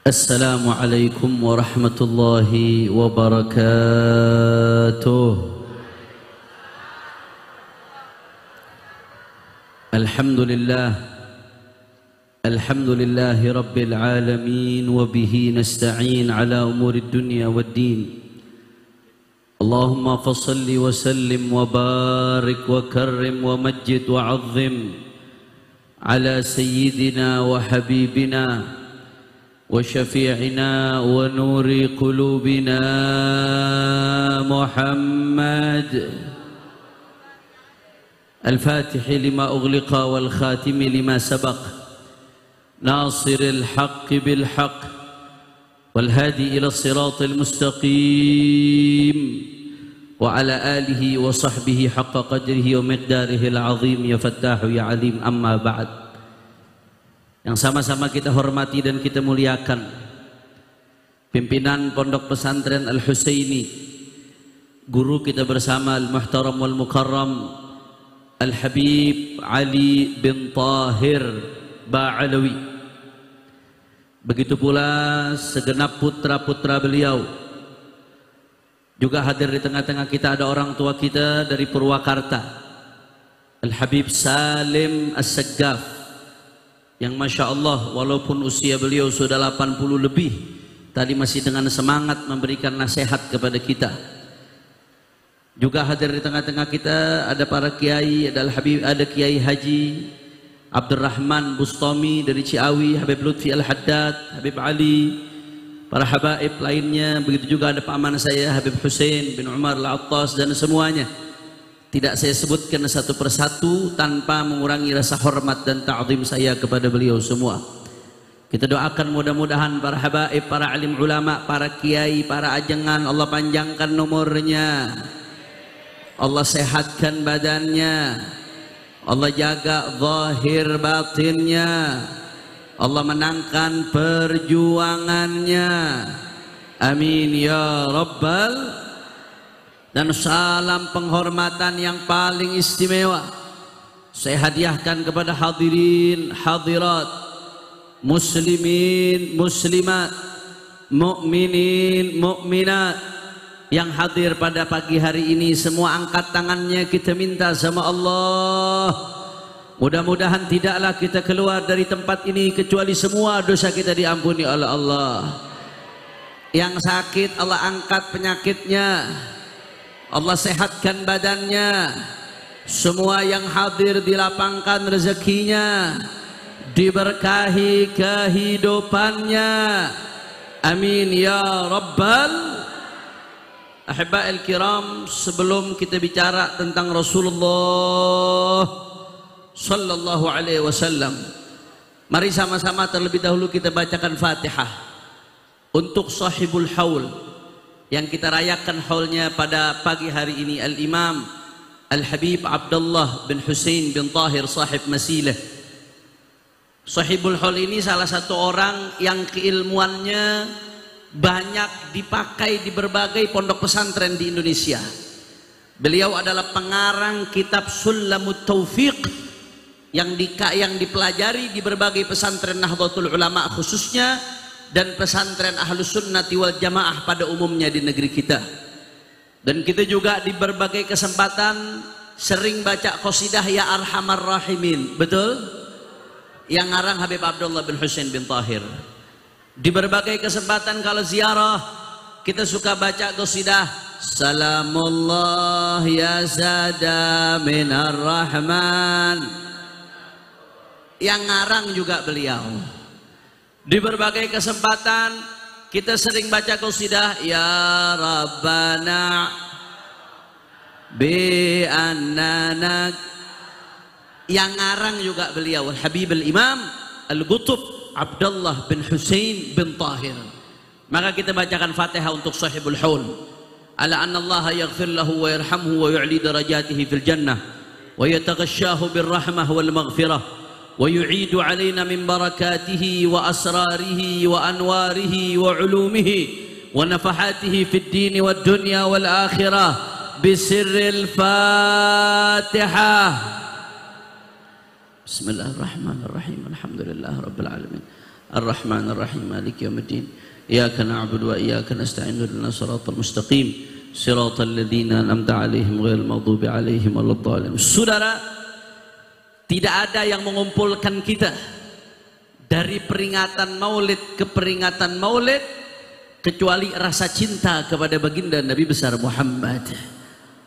Assalamualaikum warahmatullahi wabarakatuh. Alhamdulillahi rabbil alamin wa bihi nasta'in ala umurid dunya waddin. Allahumma fassalli wa sallim wa barik wa karrim wa majjid wa azzim ala sayyidina wa habibina وشفيعنا ونور قلوبنا محمد الفاتح لما أغلق والخاتم لما سبق ناصر الحق بالحق والهادي إلى الصراط المستقيم وعلى آله وصحبه حق قدره ومقداره العظيم يا فتاح يا عليم. أما بعد, yang sama-sama kita hormati dan kita muliakan pimpinan Pondok Pesantren Al-Husaini, guru kita bersama Al-Muhtaram wal Mukarram Al-Habib Ali bin Tahir Ba'alawi. Begitu pula segenap putra-putra beliau. Juga hadir di tengah-tengah kita ada orang tua kita dari Purwakarta, Al-Habib Salim As-Saggaf, yang Masya Allah walaupun usia beliau sudah 80 lebih, tadi masih dengan semangat memberikan nasihat kepada kita. Juga hadir di tengah-tengah kita ada para kiai, ada Kiai Haji Abdurrahman Bustami dari Ciawi, Habib Lutfi Al-Haddad, Habib Ali, para habaib lainnya. Begitu juga ada paman saya Habib Hussein bin Umar Al-Attas dan semuanya. Tidak saya sebutkan satu persatu tanpa mengurangi rasa hormat dan ta'zim saya kepada beliau semua. Kita doakan mudah-mudahan para habaib, para alim ulama, para kiai, para ajengan, Allah panjangkan umurnya, Allah sehatkan badannya, Allah jaga zahir batinnya, Allah menangkan perjuangannya. Amin ya rabbal. Dan salam penghormatan yang paling istimewa saya hadiahkan kepada hadirin hadirat, muslimin muslimat, mukminin mukminat yang hadir pada pagi hari ini. Semua angkat tangannya, kita minta sama Allah, mudah-mudahan tidaklah kita keluar dari tempat ini kecuali semua dosa kita diampuni oleh Allah. Yang sakit Allah angkat penyakitnya, Allah sehatkan badannya. Semua yang hadir dilapangkan rezekinya, diberkahi kehidupannya. Amin ya rabbal. Ahibba'il kiram, sebelum kita bicara tentang Rasulullah sallallahu alaihi wasallam, mari sama-sama terlebih dahulu kita bacakan Fatihah untuk sahibul haul yang kita rayakan haulnya pada pagi hari ini, Al-Imam Al-Habib Abdullah bin Husain bin Tahir sahib Masilah. Sahibul haul ini salah satu orang yang keilmuannya banyak dipakai di berbagai pondok pesantren di Indonesia. Beliau adalah pengarang kitab Sulamut Taufiq yang dipelajari di berbagai pesantren Nahdlatul Ulama khususnya, dan pesantren Ahlus Sunnati wal Jamaah pada umumnya di negeri kita. Dan kita juga di berbagai kesempatan sering baca qasidah Ya Arhamar Rahimin, betul? Yang ngarang Habib Abdullah bin Husain bin Tahir. Di berbagai kesempatan kalau ziarah kita suka baca qasidah Salamullah ya Zada minar Rahman, yang ngarang juga beliau. Di berbagai kesempatan kita sering baca qasidah Ya Rabbana bi annana, yang ngarang juga beliau Habib al-Imam Al-Qutb Abdullah bin Husain bin Tahir. Maka kita bacakan Fatihah untuk sahibul haul. Ala anna Allah yaghfir lahu wa yarhamhu wa yu'li darajatihi fil jannah wa yataghashahu bir rahmah wal maghfirah ويعيد علينا من بركاته وأسراره وأنواره وعلومه ونفحاته في الدين والدنيا والآخرة بسر الفاتحة. بسم الله الرحمن الرحيم الحمد لله رب العالمين Ar-Rahman Ar-Rahim Maliki Yawmiddin. Iyyaka na'budu wa iyyaka nasta'in ihdinas siratal mustaqim siratal ladzina an'amta 'alaihim ghairil maghdubi 'alaihim waladdallin. Saudara, tidak ada yang mengumpulkan kita dari peringatan Maulid ke peringatan Maulid kecuali rasa cinta kepada baginda Nabi besar Muhammad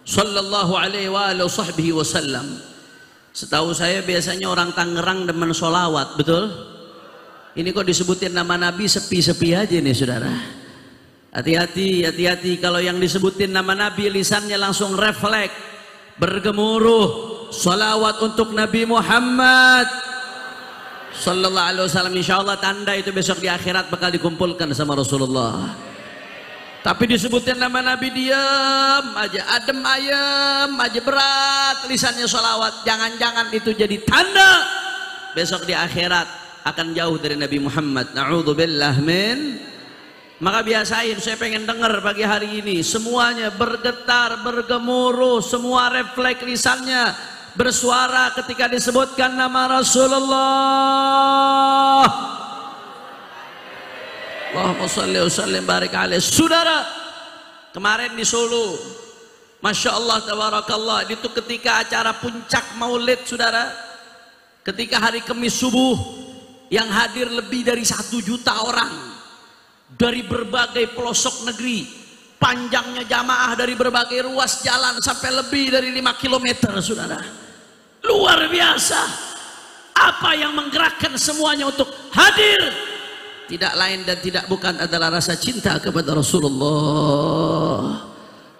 sallallahu alaihi wasallam. Setahu saya biasanya orang Tangerang demen sholawat, betul? Ini kok disebutin nama Nabi sepi-sepi aja nih saudara. Hati-hati, hati-hati kalau yang disebutin nama Nabi lisannya langsung refleks, bergemuruh sholawat untuk Nabi Muhammad sallallahu alaihi wasallam. Insyaallah tanda itu besok di akhirat bakal dikumpulkan sama Rasulullah. Tapi disebutin nama Nabi diam aja, adem ayem aja, berat lisannya sholawat. Jangan-jangan itu jadi tanda besok di akhirat akan jauh dari Nabi Muhammad. Na'udzubillah min. Maka biasain, saya pengen dengar pagi hari ini semuanya bergetar, bergemuruh, semua refleks lisannya bersuara ketika disebutkan nama Rasulullah. Allahumma shalli wa sallim barik alaihi. Saudara, kemarin di Solo, Masya Allah tabarakallah, itu ketika acara puncak Maulid saudara, ketika hari Kamis subuh yang hadir lebih dari 1 juta orang dari berbagai pelosok negeri, panjangnya jamaah dari berbagai ruas jalan sampai lebih dari 5 km saudara. Luar biasa. Apa yang menggerakkan semuanya untuk hadir? Tidak lain dan tidak bukan adalah rasa cinta kepada Rasulullah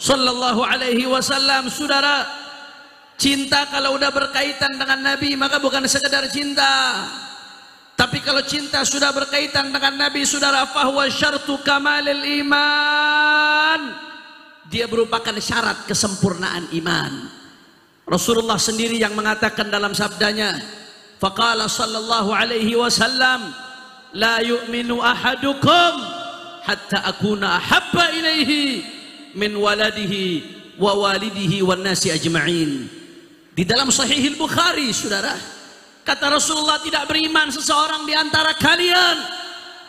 sallallahu alaihi wasallam. Saudara, cinta kalau udah berkaitan dengan Nabi maka bukan sekedar cinta. Tapi kalau cinta sudah berkaitan dengan Nabi saudara, fahuwa syartu kamalil iman. Dia merupakan syarat kesempurnaan iman. Rasulullah sendiri yang mengatakan dalam sabdanya, faqala sallallahu alaihi wasallam, la yu'minu ahadukum hatta akuna ahabba ilaihi min waladihi wa walidihi wan nasi ajma'in. Di dalam Sahih Bukhari saudara, kata Rasulullah, tidak beriman seseorang di antara kalian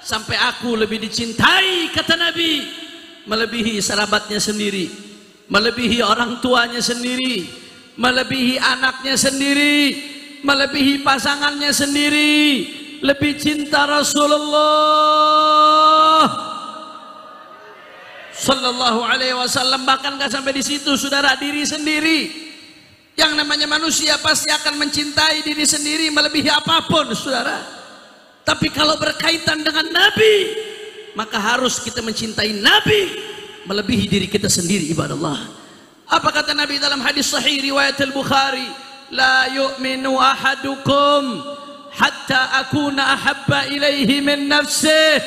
sampai aku lebih dicintai, kata Nabi, melebihi sahabatnya sendiri, melebihi orang tuanya sendiri, melebihi anaknya sendiri, melebihi pasangannya sendiri, lebih cinta Rasulullah sallallahu alaihi wasallam. Bahkan gak sampai di situ saudara, diri sendiri. Yang namanya manusia pasti akan mencintai diri sendiri melebihi apapun saudara. Tapi kalau berkaitan dengan Nabi, maka harus kita mencintai Nabi melebihi diri kita sendiri. Ibadallah, apa kata Nabi dalam hadis sahih riwayat Al-Bukhari, la yu'minu ahadukum hatta akuna ahabba ilaihi min nafsih.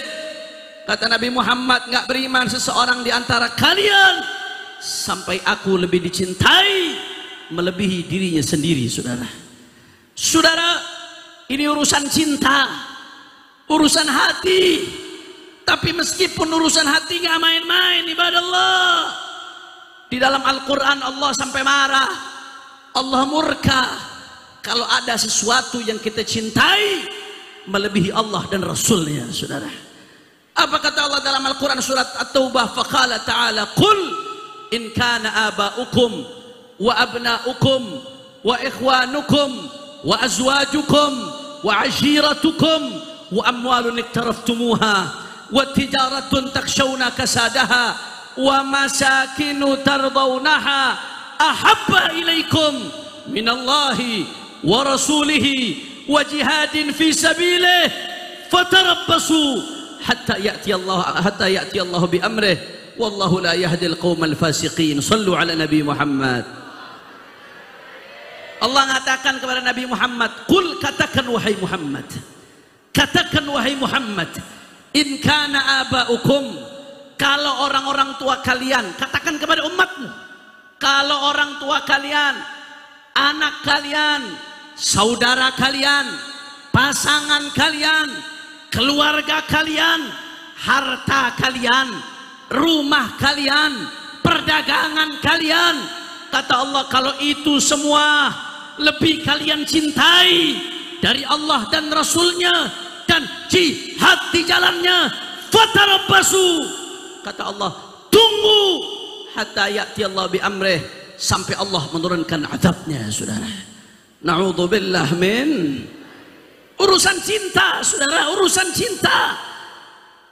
Kata Nabi Muhammad, nggak beriman seseorang di antara kalian sampai aku lebih dicintai melebihi dirinya sendiri. Saudara, saudara, ini urusan cinta, urusan hati. Tapi meskipun urusan hati nggak main-main, ibadallah. Di dalam Al-Quran Allah sampai marah, Allah murka kalau ada sesuatu yang kita cintai melebihi Allah dan Rasulnya saudara. Apa kata Allah dalam Al-Quran surat At-Taubah, faqala ta'ala, qul in kana aba'ukum wa abna'ukum wa ikhwanukum wa azwajukum wa ashiratukum wa amwalun iktaraftumuha wa tijaratun takshawna kasadaha wa masakinu tardawnaha ahabba ilaikum minallahi wa rasulihi wa jihadin fi sabilih fatarabbasu hatta ya'ti Allah bi amrih wallahu la yahdi al-qaumal fasiqin. Sallu ala Nabi Muhammad. Allah mengatakan kepada Nabi Muhammad, qul, katakan wahai Muhammad, katakan wahai Muhammad, in kana aba'ukum, kalau orang-orang tua kalian, katakan kepada umatmu, kalau orang tua kalian, anak kalian, saudara kalian, pasangan kalian, keluarga kalian, harta kalian, rumah kalian, perdagangan kalian, kata Allah, kalau itu semua lebih kalian cintai dari Allah dan Rasulnya dan jihad di jalannya. Fatarabbasu, kata Allah, tunggu hatta ya'ti Allah bi amrih, sampai Allah menurunkan azabnya, saudara. Na'udzubillah min urusan cinta, saudara, urusan cinta.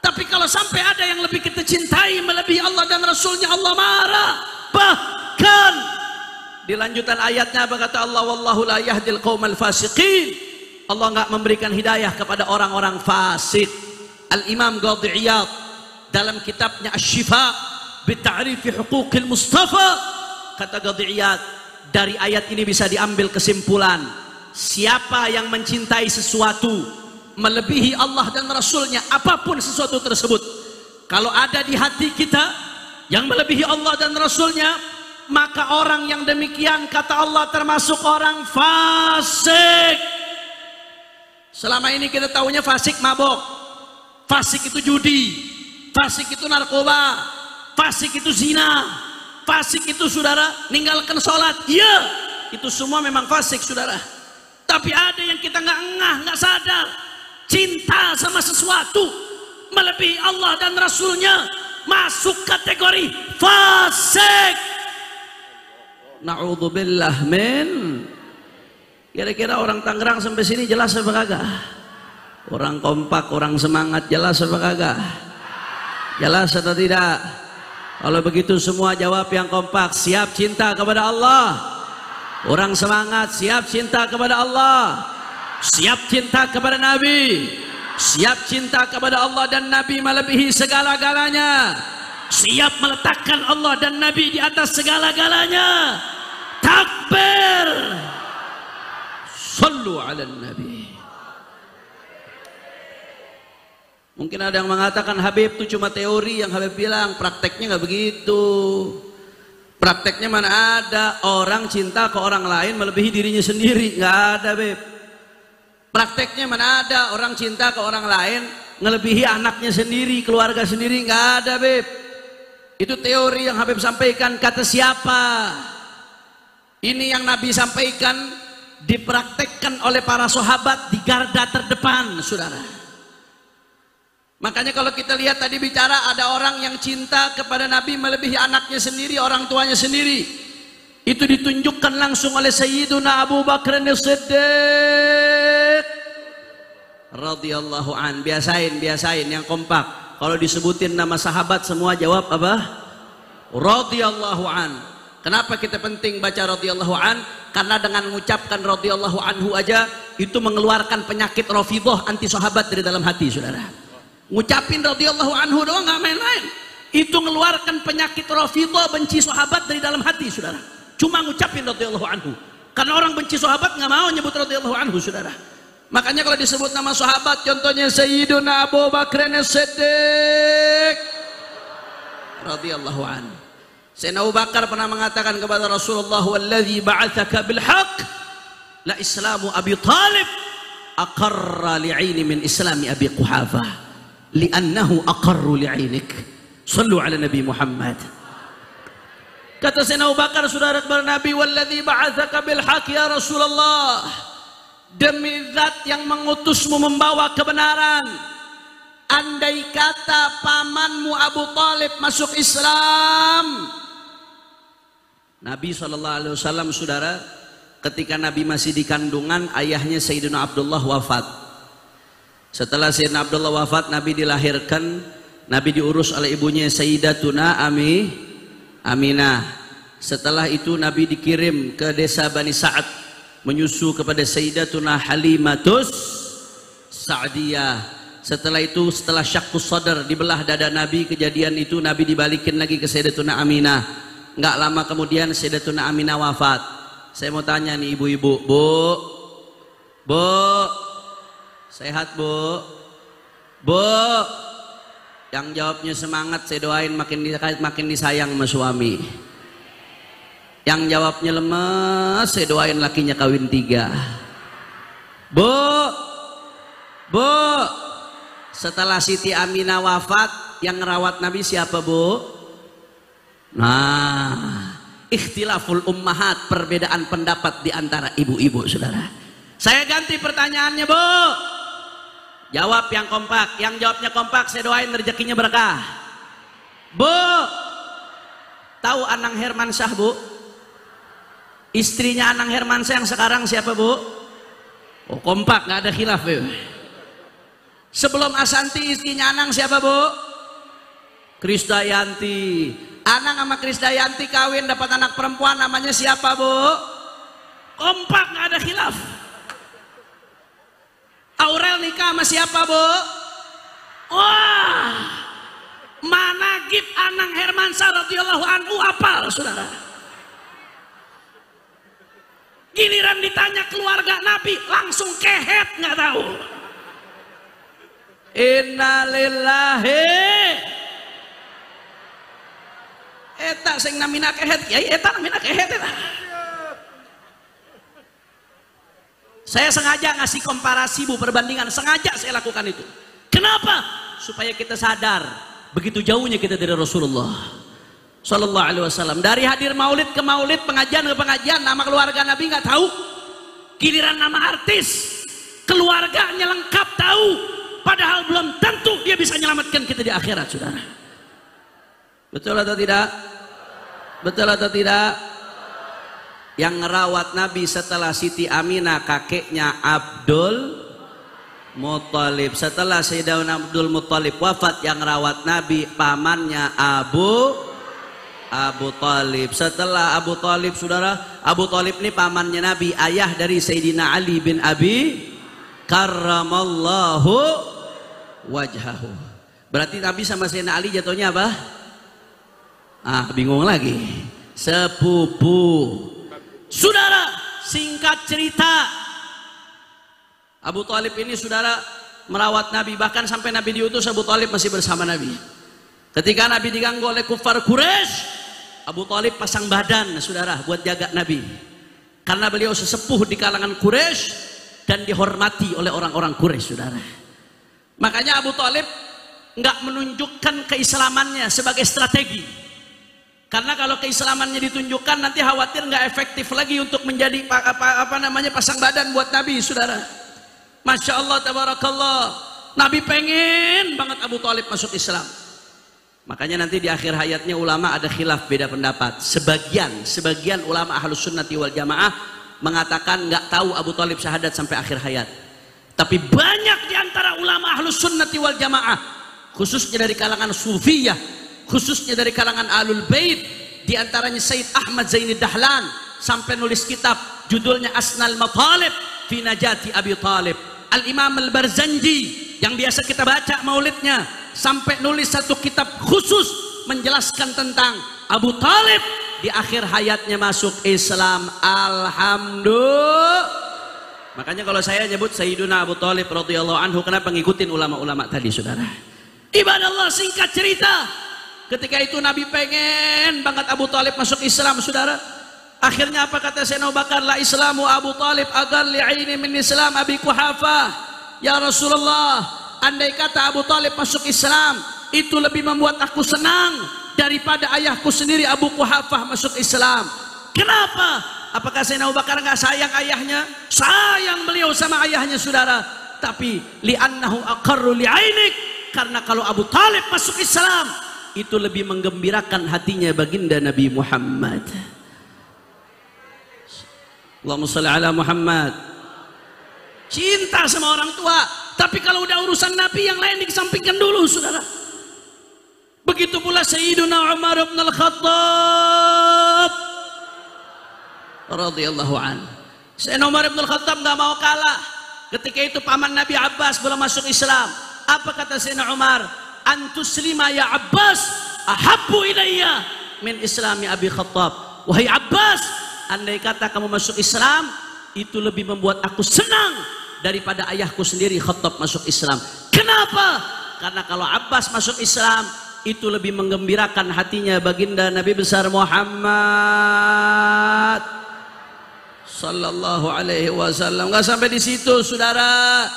Tapi kalau sampai ada yang lebih kita cintai melebihi Allah dan Rasulnya, Allah marah. Bahkan di lanjutan ayatnya apa kata Allah? Wallahu la yahdil qaumal fasiqin. Allah enggak memberikan hidayah kepada orang-orang fasik. Al-Imam Qadhi Iyad dalam kitabnya Asy-Syifa bi ta'rifi huquqil Mustafa, kata Qadhi Iyad, dari ayat ini bisa diambil kesimpulan, siapa yang mencintai sesuatu melebihi Allah dan Rasulnya, apapun sesuatu tersebut, kalau ada di hati kita yang melebihi Allah dan Rasulnya, maka orang yang demikian kata Allah termasuk orang fasik. Selama ini kita tahunya fasik mabok, fasik itu judi, fasik itu narkoba, fasik itu zina, fasik itu, saudara, ninggalkan sholat. Iya, itu semua memang fasik, saudara. Tapi ada yang kita nggak ngeh, nggak sadar, cinta sama sesuatu melebihi Allah dan Rasulnya, masuk kategori fasik. Na'udzubillah min. Kira-kira orang Tangerang sampai sini jelas apa kagak? Orang kompak, orang semangat, jelas apa kagak? Jelas atau tidak? Kalau begitu semua jawab yang kompak, siap cinta kepada Allah. Orang semangat, siap cinta kepada Allah, siap cinta kepada Nabi, siap cinta kepada Allah dan Nabi melebihi segala-galanya, siap meletakkan Allah dan Nabi di atas segala-galanya. Takbir, sallu ala Nabi. Mungkin ada yang mengatakan Habib itu cuma teori, yang Habib bilang prakteknya nggak begitu. Prakteknya mana ada orang cinta ke orang lain melebihi dirinya sendiri? Nggak ada, Beb. Prakteknya mana ada orang cinta ke orang lain melebihi anaknya sendiri, keluarga sendiri? Nggak ada, Beb. Itu teori yang Habib sampaikan. Kata siapa? Ini yang Nabi sampaikan dipraktekkan oleh para sahabat di garda terdepan, saudara. Makanya kalau kita lihat tadi bicara ada orang yang cinta kepada Nabi melebihi anaknya sendiri, orang tuanya sendiri. Itu ditunjukkan langsung oleh Sayyiduna Abu Bakar As-Siddiq radhiyallahu an. Biasain yang kompak. Kalau disebutin nama sahabat semua jawab apa? Radhiyallahu an. Kenapa kita penting baca radhiyallahu an? Karena dengan mengucapkan radhiyallahu anhu aja itu mengeluarkan penyakit Rafidhah anti sahabat dari dalam hati, saudara. Ngucapin radhiyallahu anhu doang nggak main-main, itu ngeluarkan penyakit Rafidhah benci sahabat dari dalam hati, saudara. Cuma ngucapin radhiyallahu anhu, karena orang benci sahabat nggak mau nyebut radhiyallahu anhu, saudara. Makanya kalau disebut nama sahabat, contohnya Sayyiduna Abu Bakar As-Siddiq radhiyallahu anhu. Sayyidina Abu Bakar pernah mengatakan kepada Rasulullah, "Walladzi ba'atsaka bil haqq la islamu Abi Thalib aqarra li'aini min islami Abi Quhafah li'annahu aqarru li'inik." Sallu ala Nabi Muhammad. Kata Sayyidina Abu Bakar, saudara kepada Nabi, "Walladzi ba'atsaka bil haqq ya Rasulullah, demi zat yang mengutusmu membawa kebenaran, andai kata pamanmu Abu Thalib masuk Islam." Nabi SAW, saudara, ketika Nabi masih di kandungan, ayahnya Sayyidina Abdullah wafat. Setelah Sayyidina Abdullah wafat, Nabi dilahirkan. Nabi diurus oleh ibunya Sayyidatuna Aminah. Setelah itu Nabi dikirim ke desa Bani Sa'ad menyusu kepada Sayyidatuna Halimatus Sa'diyah. Setelah itu, setelah syaqqus sadar, dibelah dada Nabi, kejadian itu Nabi dibalikin lagi ke Sayyidatuna Aminah. Nggak lama kemudian Sayyidatuna Aminah wafat. Saya mau tanya nih ibu-ibu, Bu, sehat Bu? Bu, yang jawabnya semangat saya doain makin disayang sama suami. Yang jawabnya lemes saya doain lakinya kawin 3. Bu, setelah Siti Aminah wafat, yang ngerawat Nabi siapa, Bu? Nah, ikhtilaful ummahat, perbedaan pendapat di antara ibu-ibu, saudara. Saya ganti pertanyaannya, Bu. Jawab yang kompak. Yang jawabnya kompak saya doain rezekinya berkah. Bu, tahu Anang Hermansyah, Bu? Istrinya Anang Hermansyah yang sekarang siapa, Bu? Oh, kompak, nggak ada khilaf, Bu. Sebelum Asanti istrinya Anang siapa, Bu? Krisdayanti. Anang sama Krisdayanti kawin dapat anak perempuan, namanya siapa, Bu? Kompak, nggak ada khilaf. Aurel nikah sama siapa, Bu? Wah, manaqib Anang Hermansyah radhiyallahu anhu apal, saudara. Giliran ditanya keluarga Nabi langsung kehet, nggak tahu. Innalillahi. Eta sing namina kehet, kiai eta namina kehet eta. Saya sengaja ngasih komparasi, Bu, perbandingan, sengaja saya lakukan itu. Kenapa? Supaya kita sadar begitu jauhnya kita dari Rasulullah Sallallahu Alaihi Wasallam. Dari hadir maulid ke maulid, pengajian ke pengajian, nama keluarga Nabi nggak tahu. Giliran nama artis, keluarganya lengkap tahu. Padahal belum tentu dia bisa menyelamatkan kita di akhirat, saudara. Betul atau tidak? Betul atau tidak? Yang ngerawat Nabi setelah Siti Aminah kakeknya Abdul Muthalib. Setelah Sayyidina Abdul Muthalib wafat, yang ngerawat Nabi pamannya Abu Talib. Setelah Abu Talib, saudara, Abu Talib ini pamannya Nabi, ayah dari Sayyidina Ali bin Abi karramallahu wajhahu. Berarti Nabi sama Sayyidina Ali jatuhnya apa? Bingung lagi. Sepupu. Saudara, singkat cerita, Abu Talib ini, saudara, merawat Nabi. Bahkan sampai Nabi diutus, Abu Talib masih bersama Nabi. Ketika Nabi diganggu oleh kufar Quraisy, Abu Talib pasang badan, saudara, buat jaga Nabi. Karena beliau sesepuh di kalangan Quraisy dan dihormati oleh orang-orang Quraisy, saudara. Makanya Abu Talib nggak menunjukkan keislamannya sebagai strategi. Karena kalau keislamannya ditunjukkan, nanti khawatir nggak efektif lagi untuk menjadi pasang badan buat Nabi, saudara. Masya Allah, tabarakallah. Nabi pengen banget Abu Talib masuk Islam. Makanya nanti di akhir hayatnya ulama ada khilaf, beda pendapat. Sebagian ulama Ahlus Sunnati wal Jamaah mengatakan nggak tahu Abu Talib syahadat sampai akhir hayat. Tapi banyak di antara ulama Ahlus Sunnati wal Jamaah, khususnya dari kalangan Sufiyah, khususnya dari kalangan Ahlul Bait, di antaranya Sayyid Ahmad Zaini Dahlan sampai nulis kitab judulnya Asnal Matalib fi Najati Abi Talib. Al-Imam Al-Barzanji yang biasa kita baca maulidnya sampai nulis satu kitab khusus menjelaskan tentang Abu Talib di akhir hayatnya masuk Islam. Alhamdulillah. Makanya kalau saya nyebut Sayyiduna Abu Talib radhiyallahu anhu, kenapa ngikutin ulama-ulama tadi, saudara? Ibadah Allah, singkat cerita, ketika itu Nabi pengen banget Abu Talib masuk Islam, saudara. Akhirnya apa kata Sayyidina Abu Bakar? La islamu Abu Talib agar li'aini min Islam Abi Quhafah. Ya Rasulullah, andai kata Abu Talib masuk Islam, itu lebih membuat aku senang daripada ayahku sendiri Abu Quhafah masuk Islam. Kenapa? Apakah Sayyidina Abu Bakar nggak sayang ayahnya? Sayang beliau sama ayahnya, saudara. Tapi li'annahu aqarru li'ainik, karena kalau Abu Talib masuk Islam, itu lebih menggembirakan hatinya baginda Nabi Muhammad. Allahumma shalli ala Muhammad. Cinta sama orang tua, tapi kalau udah urusan Nabi, yang lain dikesampingkan dulu, saudara. Begitu pula Sayyiduna Umar bin Al-Khattab radhiyallahu anhu. Sayyidina Umar bin Al-Khattab nggak mau kalah. Ketika itu paman Nabi Abbas belum masuk Islam. Apa kata Sayyidina Umar? Antuslima ya Abbas ahabbu ilayya min islami Abi Khattab. Wahai Abbas, andai kata kamu masuk Islam, itu lebih membuat aku senang daripada ayahku sendiri Khattab masuk Islam. Kenapa? Karena kalau Abbas masuk Islam, itu lebih menggembirakan hatinya baginda Nabi besar Muhammad sallallahu alaihi wasallam. Nggak sampai di situ, saudara.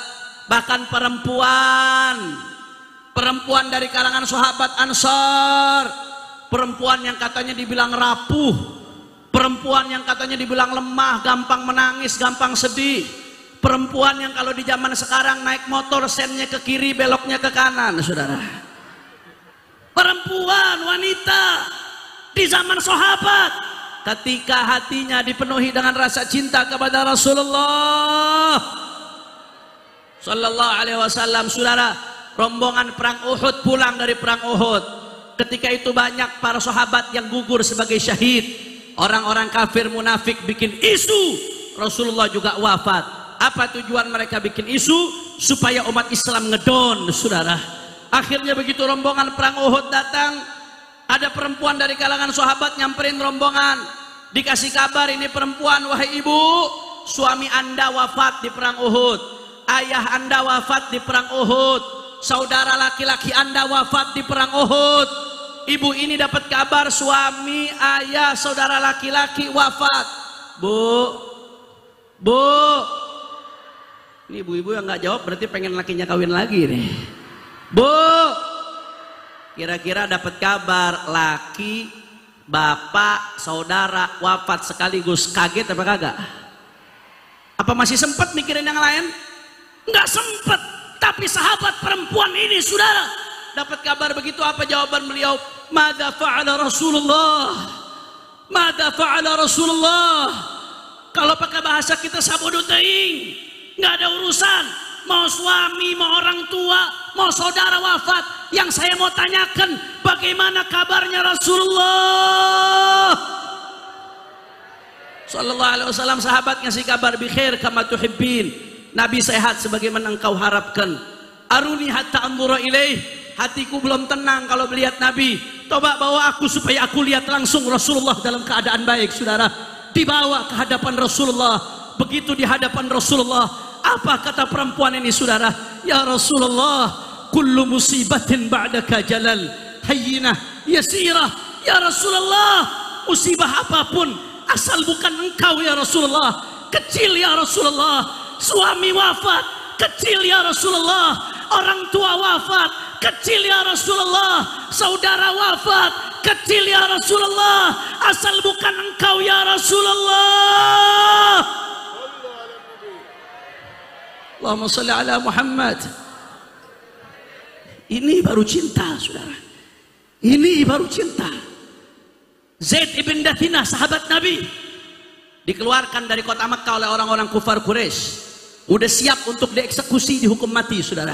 Bahkan perempuan dari kalangan sahabat Ansar, perempuan yang katanya dibilang rapuh, perempuan yang katanya dibilang lemah, gampang menangis, gampang sedih, Perempuan yang kalau di zaman sekarang naik motor sennya ke kiri beloknya ke kanan, saudara. Perempuan, wanita di zaman sahabat ketika hatinya dipenuhi dengan rasa cinta kepada Rasulullah sallallahu alaihi wasallam, saudara, rombongan perang Uhud pulang dari perang Uhud. Ketika itu banyak para sahabat yang gugur sebagai syahid. Orang-orang kafir munafik bikin isu Rasulullah juga wafat. Apa tujuan mereka bikin isu? Supaya umat Islam ngedon, saudara. Akhirnya begitu rombongan perang Uhud datang, ada perempuan dari kalangan sahabat nyamperin rombongan, dikasih kabar, ini perempuan, wahai ibu, suami anda wafat di perang Uhud, ayah anda wafat di perang Uhud, saudara laki-laki anda wafat di perang Uhud. Ibu ini dapat kabar suami, ayah, saudara laki-laki wafat. Bu, ini ibu-ibu yang nggak jawab berarti pengen lakinya kawin lagi nih. Bu, kira-kira dapat kabar laki, bapak, saudara wafat sekaligus, kaget apa kagak? Apa masih sempat mikirin yang lain? Nggak sempat. Tapi sahabat perempuan ini, saudara, dapat kabar begitu, apa jawaban beliau? Mada fa'ala Rasulullah, mada fa'ala Rasulullah. Kalau pakai bahasa kita sabodo teing, nggak ada urusan. Mau suami, mau orang tua, mau saudara wafat. Yang saya mau tanyakan, bagaimana kabarnya Rasulullah sallallahu alaihi wasallam? Sahabat ngasih kabar, bi khair kama tuhibbin. Nabi sehat sebagaimana engkau harapkan. Aruni hatta anzura ilaih. Hatiku belum tenang kalau melihat Nabi. Coba bawa aku supaya aku lihat langsung Rasulullah dalam keadaan baik, saudara. Dibawa ke hadapan Rasulullah. Begitu di hadapan Rasulullah, apa kata perempuan ini, saudara? Ya Rasulullah, kullu musibatin ba'daka jalal, hayyinah, yasirah. Ya Rasulullah, musibah apapun asal bukan engkau ya Rasulullah, kecil ya Rasulullah. Suami wafat, kecil ya Rasulullah. Orang tua wafat, kecil ya Rasulullah. Saudara wafat, kecil ya Rasulullah. Asal bukan engkau ya Rasulullah. Allahumma salli ala Muhammad. Ini baru cinta, saudara. Ini baru cinta. Zaid ibn Dathinah, sahabat Nabi, dikeluarkan dari kota Makkah oleh orang-orang kufar Quraisy. Udah siap untuk dieksekusi, dihukum mati, saudara.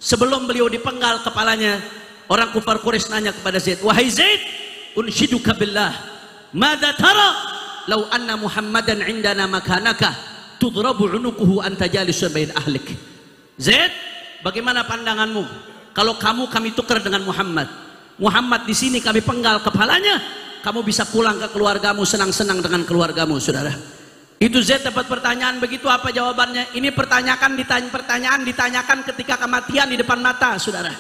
Sebelum beliau dipenggal kepalanya, orang kufar Quraisy nanya kepada Zaid, wahai Zaid, unshiduka billah, madza tara law anna Muhammadan indana makanaka tudrabu unukuhu anta jalisun bain ahlik. Zaid, bagaimana pandanganmu kalau kami tukar dengan Muhammad? Muhammad di sini kami penggal kepalanya, kamu bisa pulang ke keluargamu senang-senang dengan keluargamu, saudara. Itu Zaid dapat pertanyaan begitu, apa jawabannya? Ini pertanyaan ditanyakan ketika kematian di depan mata, saudara.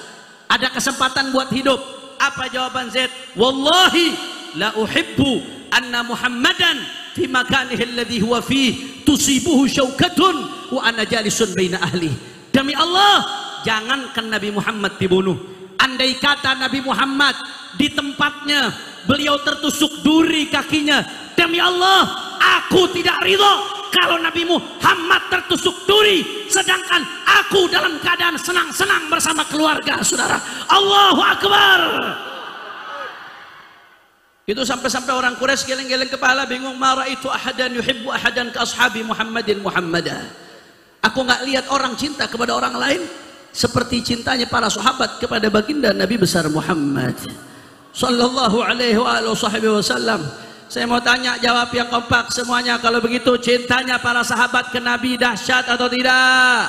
Ada kesempatan buat hidup. Apa jawaban Zaid? Wallahi la uhibbu anna Muhammadan fi makanihi alladhi huwa fihi tusibuhu syaukatun wa ana jalisun baina ahli. Demi Allah, jangankan Nabi Muhammad dibunuh. Andai kata Nabi Muhammad di tempatnya beliau tertusuk duri kakinya, demi Allah, aku tidak ridho kalau Nabi Muhammad tertusuk duri sedangkan aku dalam keadaan senang-senang bersama keluarga, saudara. Allahu Akbar. Itu sampai-sampai orang Quraisy geleng-geleng kepala, bingung. Ma ra'aitu ahadan yuhibbu ahadan ka ashabi Muhammadin Muhammadah. Aku nggak lihat orang cinta kepada orang lain seperti cintanya para sahabat kepada baginda Nabi besar Muhammad sallallahu alaihi wasallam. Saya mau tanya, jawab yang kompak semuanya. Kalau begitu, cintanya para sahabat ke Nabi dahsyat atau tidak?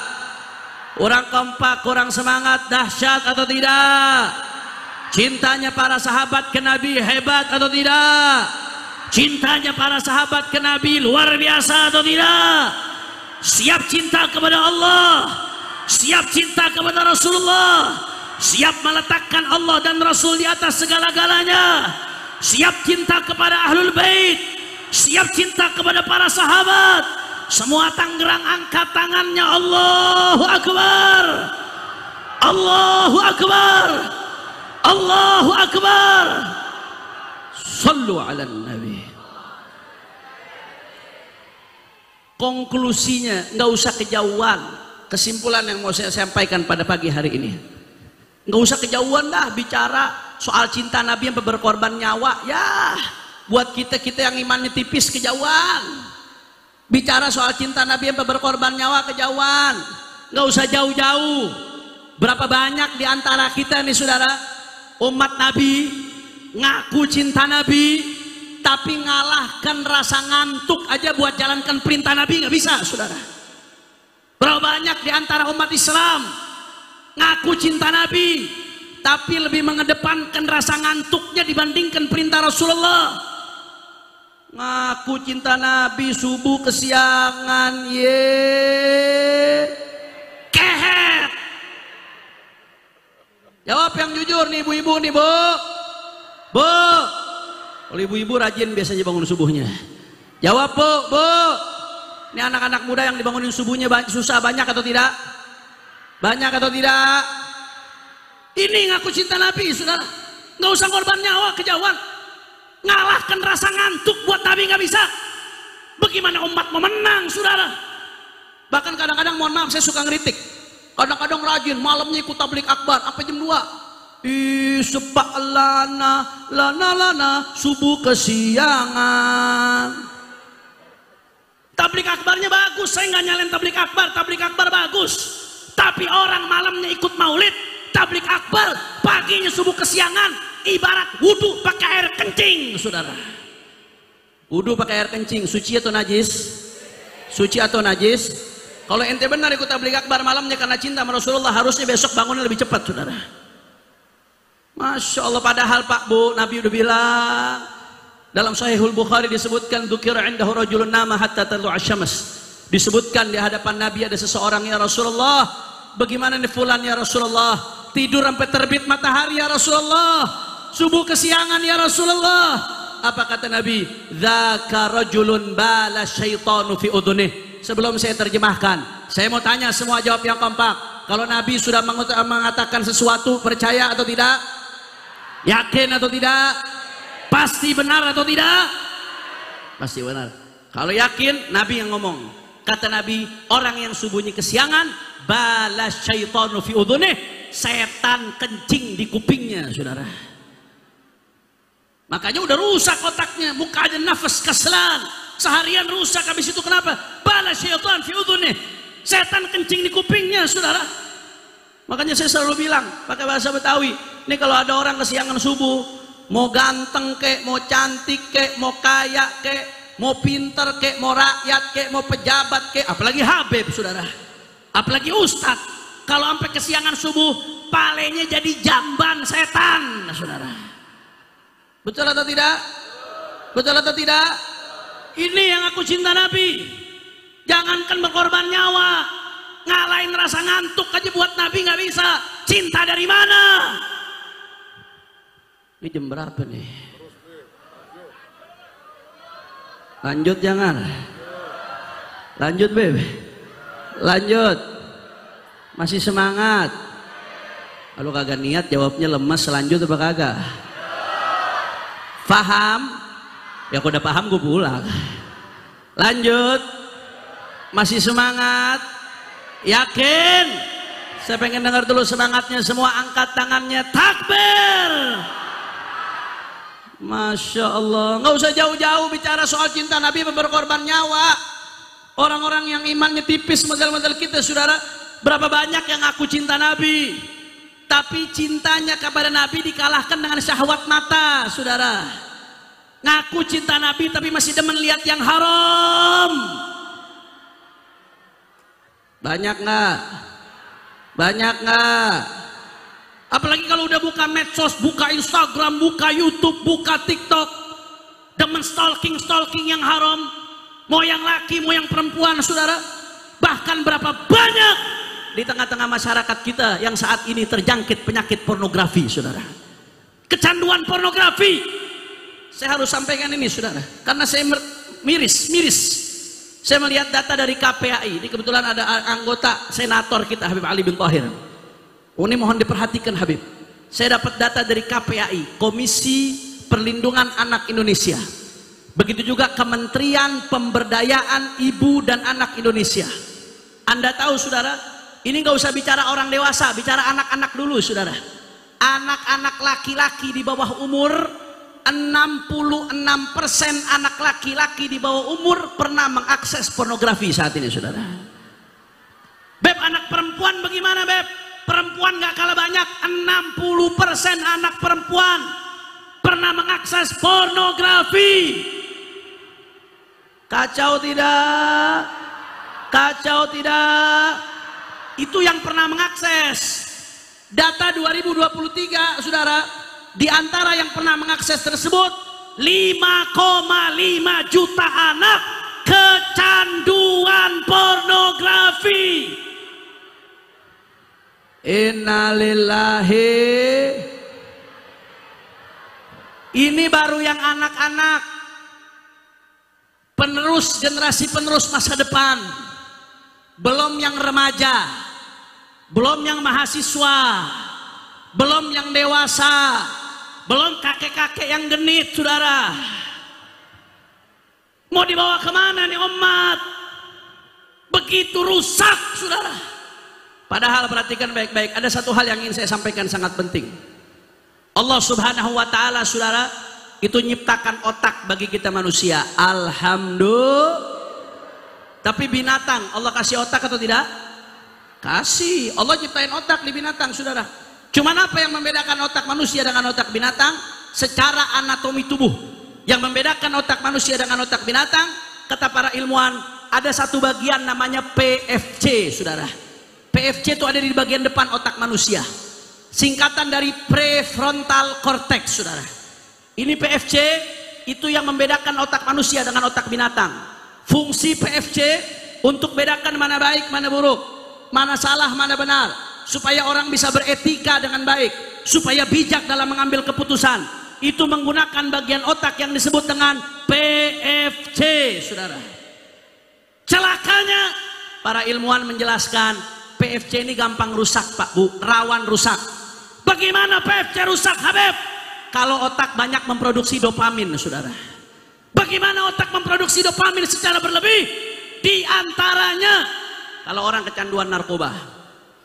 Orang kompak, kurang semangat, dahsyat atau tidak? Cintanya para sahabat ke Nabi hebat atau tidak? Cintanya para sahabat ke Nabi luar biasa atau tidak? Siap cinta kepada Allah, siap cinta kepada Rasulullah, siap meletakkan Allah dan Rasul di atas segala-galanya, siap cinta kepada Ahlul Bait, siap cinta kepada para sahabat. Semua Tangerang angkat tangannya. Allahu Akbar, Allahu Akbar, Allahu Akbar. Sallu ala Nabi. Konklusinya nggak usah kejauhan. Kesimpulan yang mau saya sampaikan pada pagi hari ini, nggak usah kejauhan dah bicara soal cinta Nabi yang berkorban nyawa. Ya, buat kita yang imannya tipis kejauhan. Bicara soal cinta Nabi yang berkorban nyawa kejauhan. Nggak usah jauh-jauh. Berapa banyak di antara kita nih saudara, umat Nabi ngaku cinta Nabi, tapi ngalahkan rasa ngantuk aja buat jalankan perintah Nabi nggak bisa, saudara. Berapa banyak di antara umat Islam ngaku cinta Nabi, tapi lebih mengedepankan rasa ngantuknya dibandingkan perintah Rasulullah. Ngaku cinta Nabi subuh kesiangan, kehet. Jawab yang jujur nih ibu-ibu nih, Bu. Kalau ibu-ibu rajin biasanya bangun subuhnya. Jawab, Bu. Ini anak-anak muda yang dibangunin subuhnya susah, banyak atau tidak? Banyak atau tidak? Ini ngaku cinta Nabi, saudara. Nggak usah korban nyawa kejauhan. Ngalahkan rasa ngantuk buat Nabi nggak bisa. Bagaimana umat mau menang, saudara? Bahkan kadang-kadang, mohon maaf, saya suka ngeritik. Kadang-kadang rajin, malamnya ikut tablik akbar, apa jam 2? Sepak lana, subuh kesiangan. Tablik akbarnya bagus, saya nggak nyalain tablik akbar bagus. Tapi orang malamnya ikut maulid, tablik akbar, paginya subuh kesiangan, ibarat wudhu pakai air kencing, saudara. Wudhu pakai air kencing, suci atau najis? Suci atau najis? Kalau ente benar ikut tablik akbar malamnya karena cinta sama Rasulullah, harusnya besok bangunnya lebih cepat, saudara. Masya Allah, padahal Pak Bu, Nabi udah bilang dalam Sahihul Bukhari disebutkan dzukira indahu rajulun nama hatta tatlu'a syams. Disebutkan di hadapan Nabi ada seseorang, ya Rasulullah, bagaimana nih fulan ya Rasulullah, tidur sampai terbit matahari ya Rasulullah, subuh kesiangan ya Rasulullah. Apa kata Nabi? Dzaka rajulun bala syaitanu fi udhunih. Sebelum saya terjemahkan, saya mau tanya semua jawab yang kompak. Kalau Nabi sudah mengatakan sesuatu, percaya atau tidak? Yakin atau tidak? Pasti benar atau tidak? Pasti benar. Kalau yakin, Nabi yang ngomong. Kata Nabi, orang yang subuhnya kesiangan, balas syaitanu fi udhunih, setan kencing di kupingnya, saudara. Makanya udah rusak otaknya, muka aja nafas kaslan, seharian rusak. Habis itu kenapa? Balas syaitan fi udhunih, setan kencing di kupingnya, saudara. Makanya saya selalu bilang pakai bahasa Betawi, ini kalau ada orang kesiangan subuh, mau ganteng kek, mau cantik kek, mau kaya kek, mau pinter kek, mau rakyat kek, mau pejabat kek, apalagi Habib, saudara, apalagi Ustadz, kalau sampai kesiangan subuh, palenya jadi jamban setan, saudara. Betul atau tidak? Betul atau tidak? Ini yang aku cinta Nabi. Jangankan berkorban nyawa, ngalahin rasa ngantuk aja buat Nabi nggak bisa. Cinta dari mana? Ini jam berapa nih? Lanjut jangan? Lanjut Beb? Lanjut? Masih semangat? Kalau kagak niat jawabnya lemas, lanjut apa kagak? Paham? Ya aku udah paham gue pulang. Lanjut? Masih semangat? Yakin? Saya pengen dengar dulu semangatnya semua, angkat tangannya, takbir. Masya Allah, nggak usah jauh-jauh bicara soal cinta Nabi berkorban nyawa. Orang-orang yang imannya tipis model-model kita, saudara, berapa banyak yang ngaku cinta Nabi, tapi cintanya kepada Nabi dikalahkan dengan syahwat mata, saudara. Ngaku cinta Nabi tapi masih demen lihat yang haram. Banyak nggak? Banyak nggak? Apalagi kalau udah buka medsos, buka Instagram, buka YouTube, buka TikTok, demen stalking yang haram, mau yang laki, mau yang perempuan, saudara. Bahkan berapa banyak di tengah-tengah masyarakat kita yang saat ini terjangkit penyakit pornografi, saudara. Kecanduan pornografi. Saya harus sampaikan ini, saudara, karena saya miris. Saya melihat data dari KPAI. Ini kebetulan ada anggota senator kita, Habib Ali bin Thahir. Ini mohon diperhatikan Habib. Saya dapat data dari KPAI, Komisi Perlindungan Anak Indonesia. Begitu juga Kementerian Pemberdayaan Ibu dan Anak Indonesia. Anda tahu saudara, ini nggak usah bicara orang dewasa, bicara anak-anak dulu saudara. Anak-anak laki-laki di bawah umur, 66% anak laki-laki di bawah umur pernah mengakses pornografi saat ini saudara. Beb, anak perempuan bagaimana Beb? Perempuan nggak kalah banyak, 60% anak perempuan pernah mengakses pornografi. Kacau tidak? Kacau tidak? Itu yang pernah mengakses. Data 2023 saudara, di antara yang pernah mengakses tersebut 5,5 juta anak kecanduan pornografi. Innalillahi. Ini baru yang anak-anak, penerus, generasi penerus masa depan. Belum yang remaja, belum yang mahasiswa, belum yang dewasa, belum kakek-kakek yang genit saudara. Mau dibawa kemana nih umat? Begitu rusak saudara. Padahal perhatikan baik-baik, ada satu hal yang ingin saya sampaikan sangat penting. Allah subhanahu wa ta'ala saudara itu nyiptakan otak bagi kita manusia, alhamdulillah. Tapi binatang Allah kasih otak atau tidak? Kasih. Allah ciptain otak di binatang saudara. Cuman apa yang membedakan otak manusia dengan otak binatang? Secara anatomi tubuh. Yang membedakan otak manusia dengan otak binatang, kata para ilmuwan, ada satu bagian namanya PFC saudara. PFC itu ada di bagian depan otak manusia, singkatan dari prefrontal cortex saudara. Ini PFC itu yang membedakan otak manusia dengan otak binatang. Fungsi PFC untuk bedakan mana baik mana buruk, mana salah mana benar, supaya orang bisa beretika dengan baik, supaya bijak dalam mengambil keputusan. Itu menggunakan bagian otak yang disebut dengan PFC saudara. Celakanya para ilmuwan menjelaskan PFC ini gampang rusak Pak Bu, rawan rusak. Bagaimana PFC rusak Habib? Kalau otak banyak memproduksi dopamin saudara. Bagaimana otak memproduksi dopamin secara berlebih? Di antaranya kalau orang kecanduan narkoba.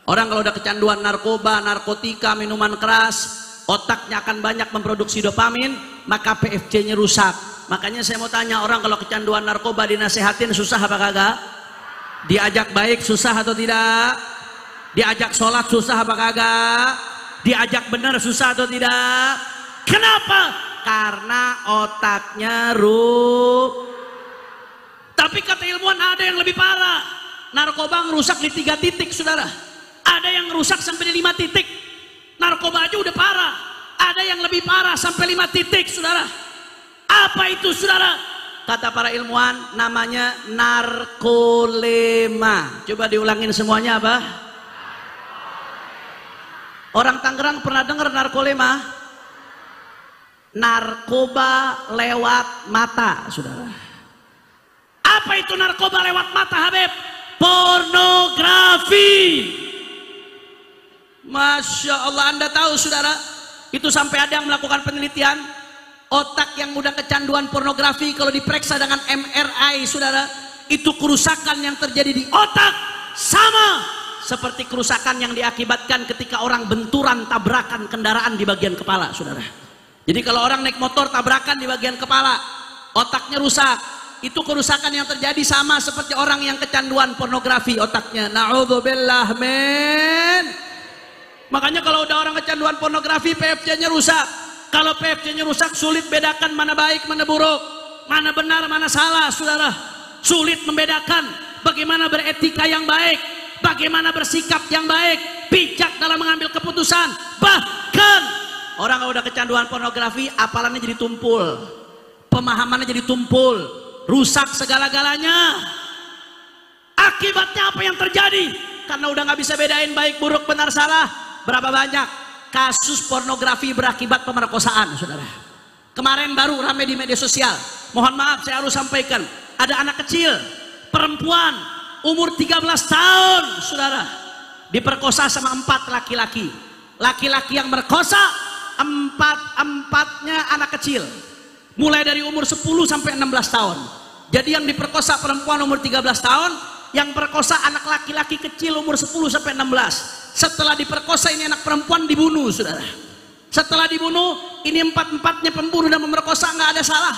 Orang kalau udah kecanduan narkoba, narkotika, minuman keras, otaknya akan banyak memproduksi dopamin, maka PFC-nya rusak. Makanya saya mau tanya, orang kalau kecanduan narkoba dinasehatin susah apa kagak? Diajak baik susah atau tidak? Diajak sholat susah apa kagak? Diajak benar susah atau tidak? Kenapa? Karena otaknya Tapi kata ilmuwan ada yang lebih parah. Narkoba ngerusak di 3 titik saudara. Ada yang ngerusak sampai di 5 titik. Narkoba aja udah parah. Ada yang lebih parah sampai 5 titik saudara. Apa itu saudara? Kata para ilmuwan namanya narkolema. Coba diulangin semuanya apa? Orang Tangerang pernah dengar narkolema? Narkoba lewat mata saudara. Apa itu narkoba lewat mata Habib? Pornografi. Masya Allah, Anda tahu saudara, itu sampai ada yang melakukan penelitian, otak yang mudah kecanduan pornografi kalau diperiksa dengan MRI saudara, itu kerusakan yang terjadi di otak sama seperti kerusakan yang diakibatkan ketika orang benturan tabrakan kendaraan di bagian kepala saudara. Jadi kalau orang naik motor tabrakan di bagian kepala, otaknya rusak. Itu kerusakan yang terjadi sama seperti orang yang kecanduan pornografi otaknya. Na'udzubillah min. Makanya kalau udah orang kecanduan pornografi, PFC-nya rusak. Kalau PFC-nya rusak, sulit bedakan mana baik mana buruk, mana benar mana salah saudara. Sulit membedakan bagaimana beretika yang baik, bagaimana bersikap yang baik, bijak dalam mengambil keputusan. Bahkan orang kalau udah kecanduan pornografi, apalannya jadi tumpul, pemahamannya jadi tumpul, rusak segala-galanya. Akibatnya apa yang terjadi? Karena udah nggak bisa bedain baik buruk benar salah. Berapa banyak kasus pornografi berakibat pemerkosaan saudara. Kemarin baru ramai di media sosial. Mohon maaf saya harus sampaikan, ada anak kecil perempuan umur 13 tahun saudara, diperkosa sama 4 laki-laki. Laki-laki yang merkosa, 4-4-nya anak kecil. mulai dari umur 10 sampai 16 tahun. Jadi yang diperkosa perempuan umur 13 tahun, yang perkosa anak laki-laki kecil umur 10 sampai 16. Setelah diperkosa ini anak perempuan dibunuh, saudara. Setelah dibunuh, ini empat-empatnya pembunuh dan pemerkosa, nggak ada salah,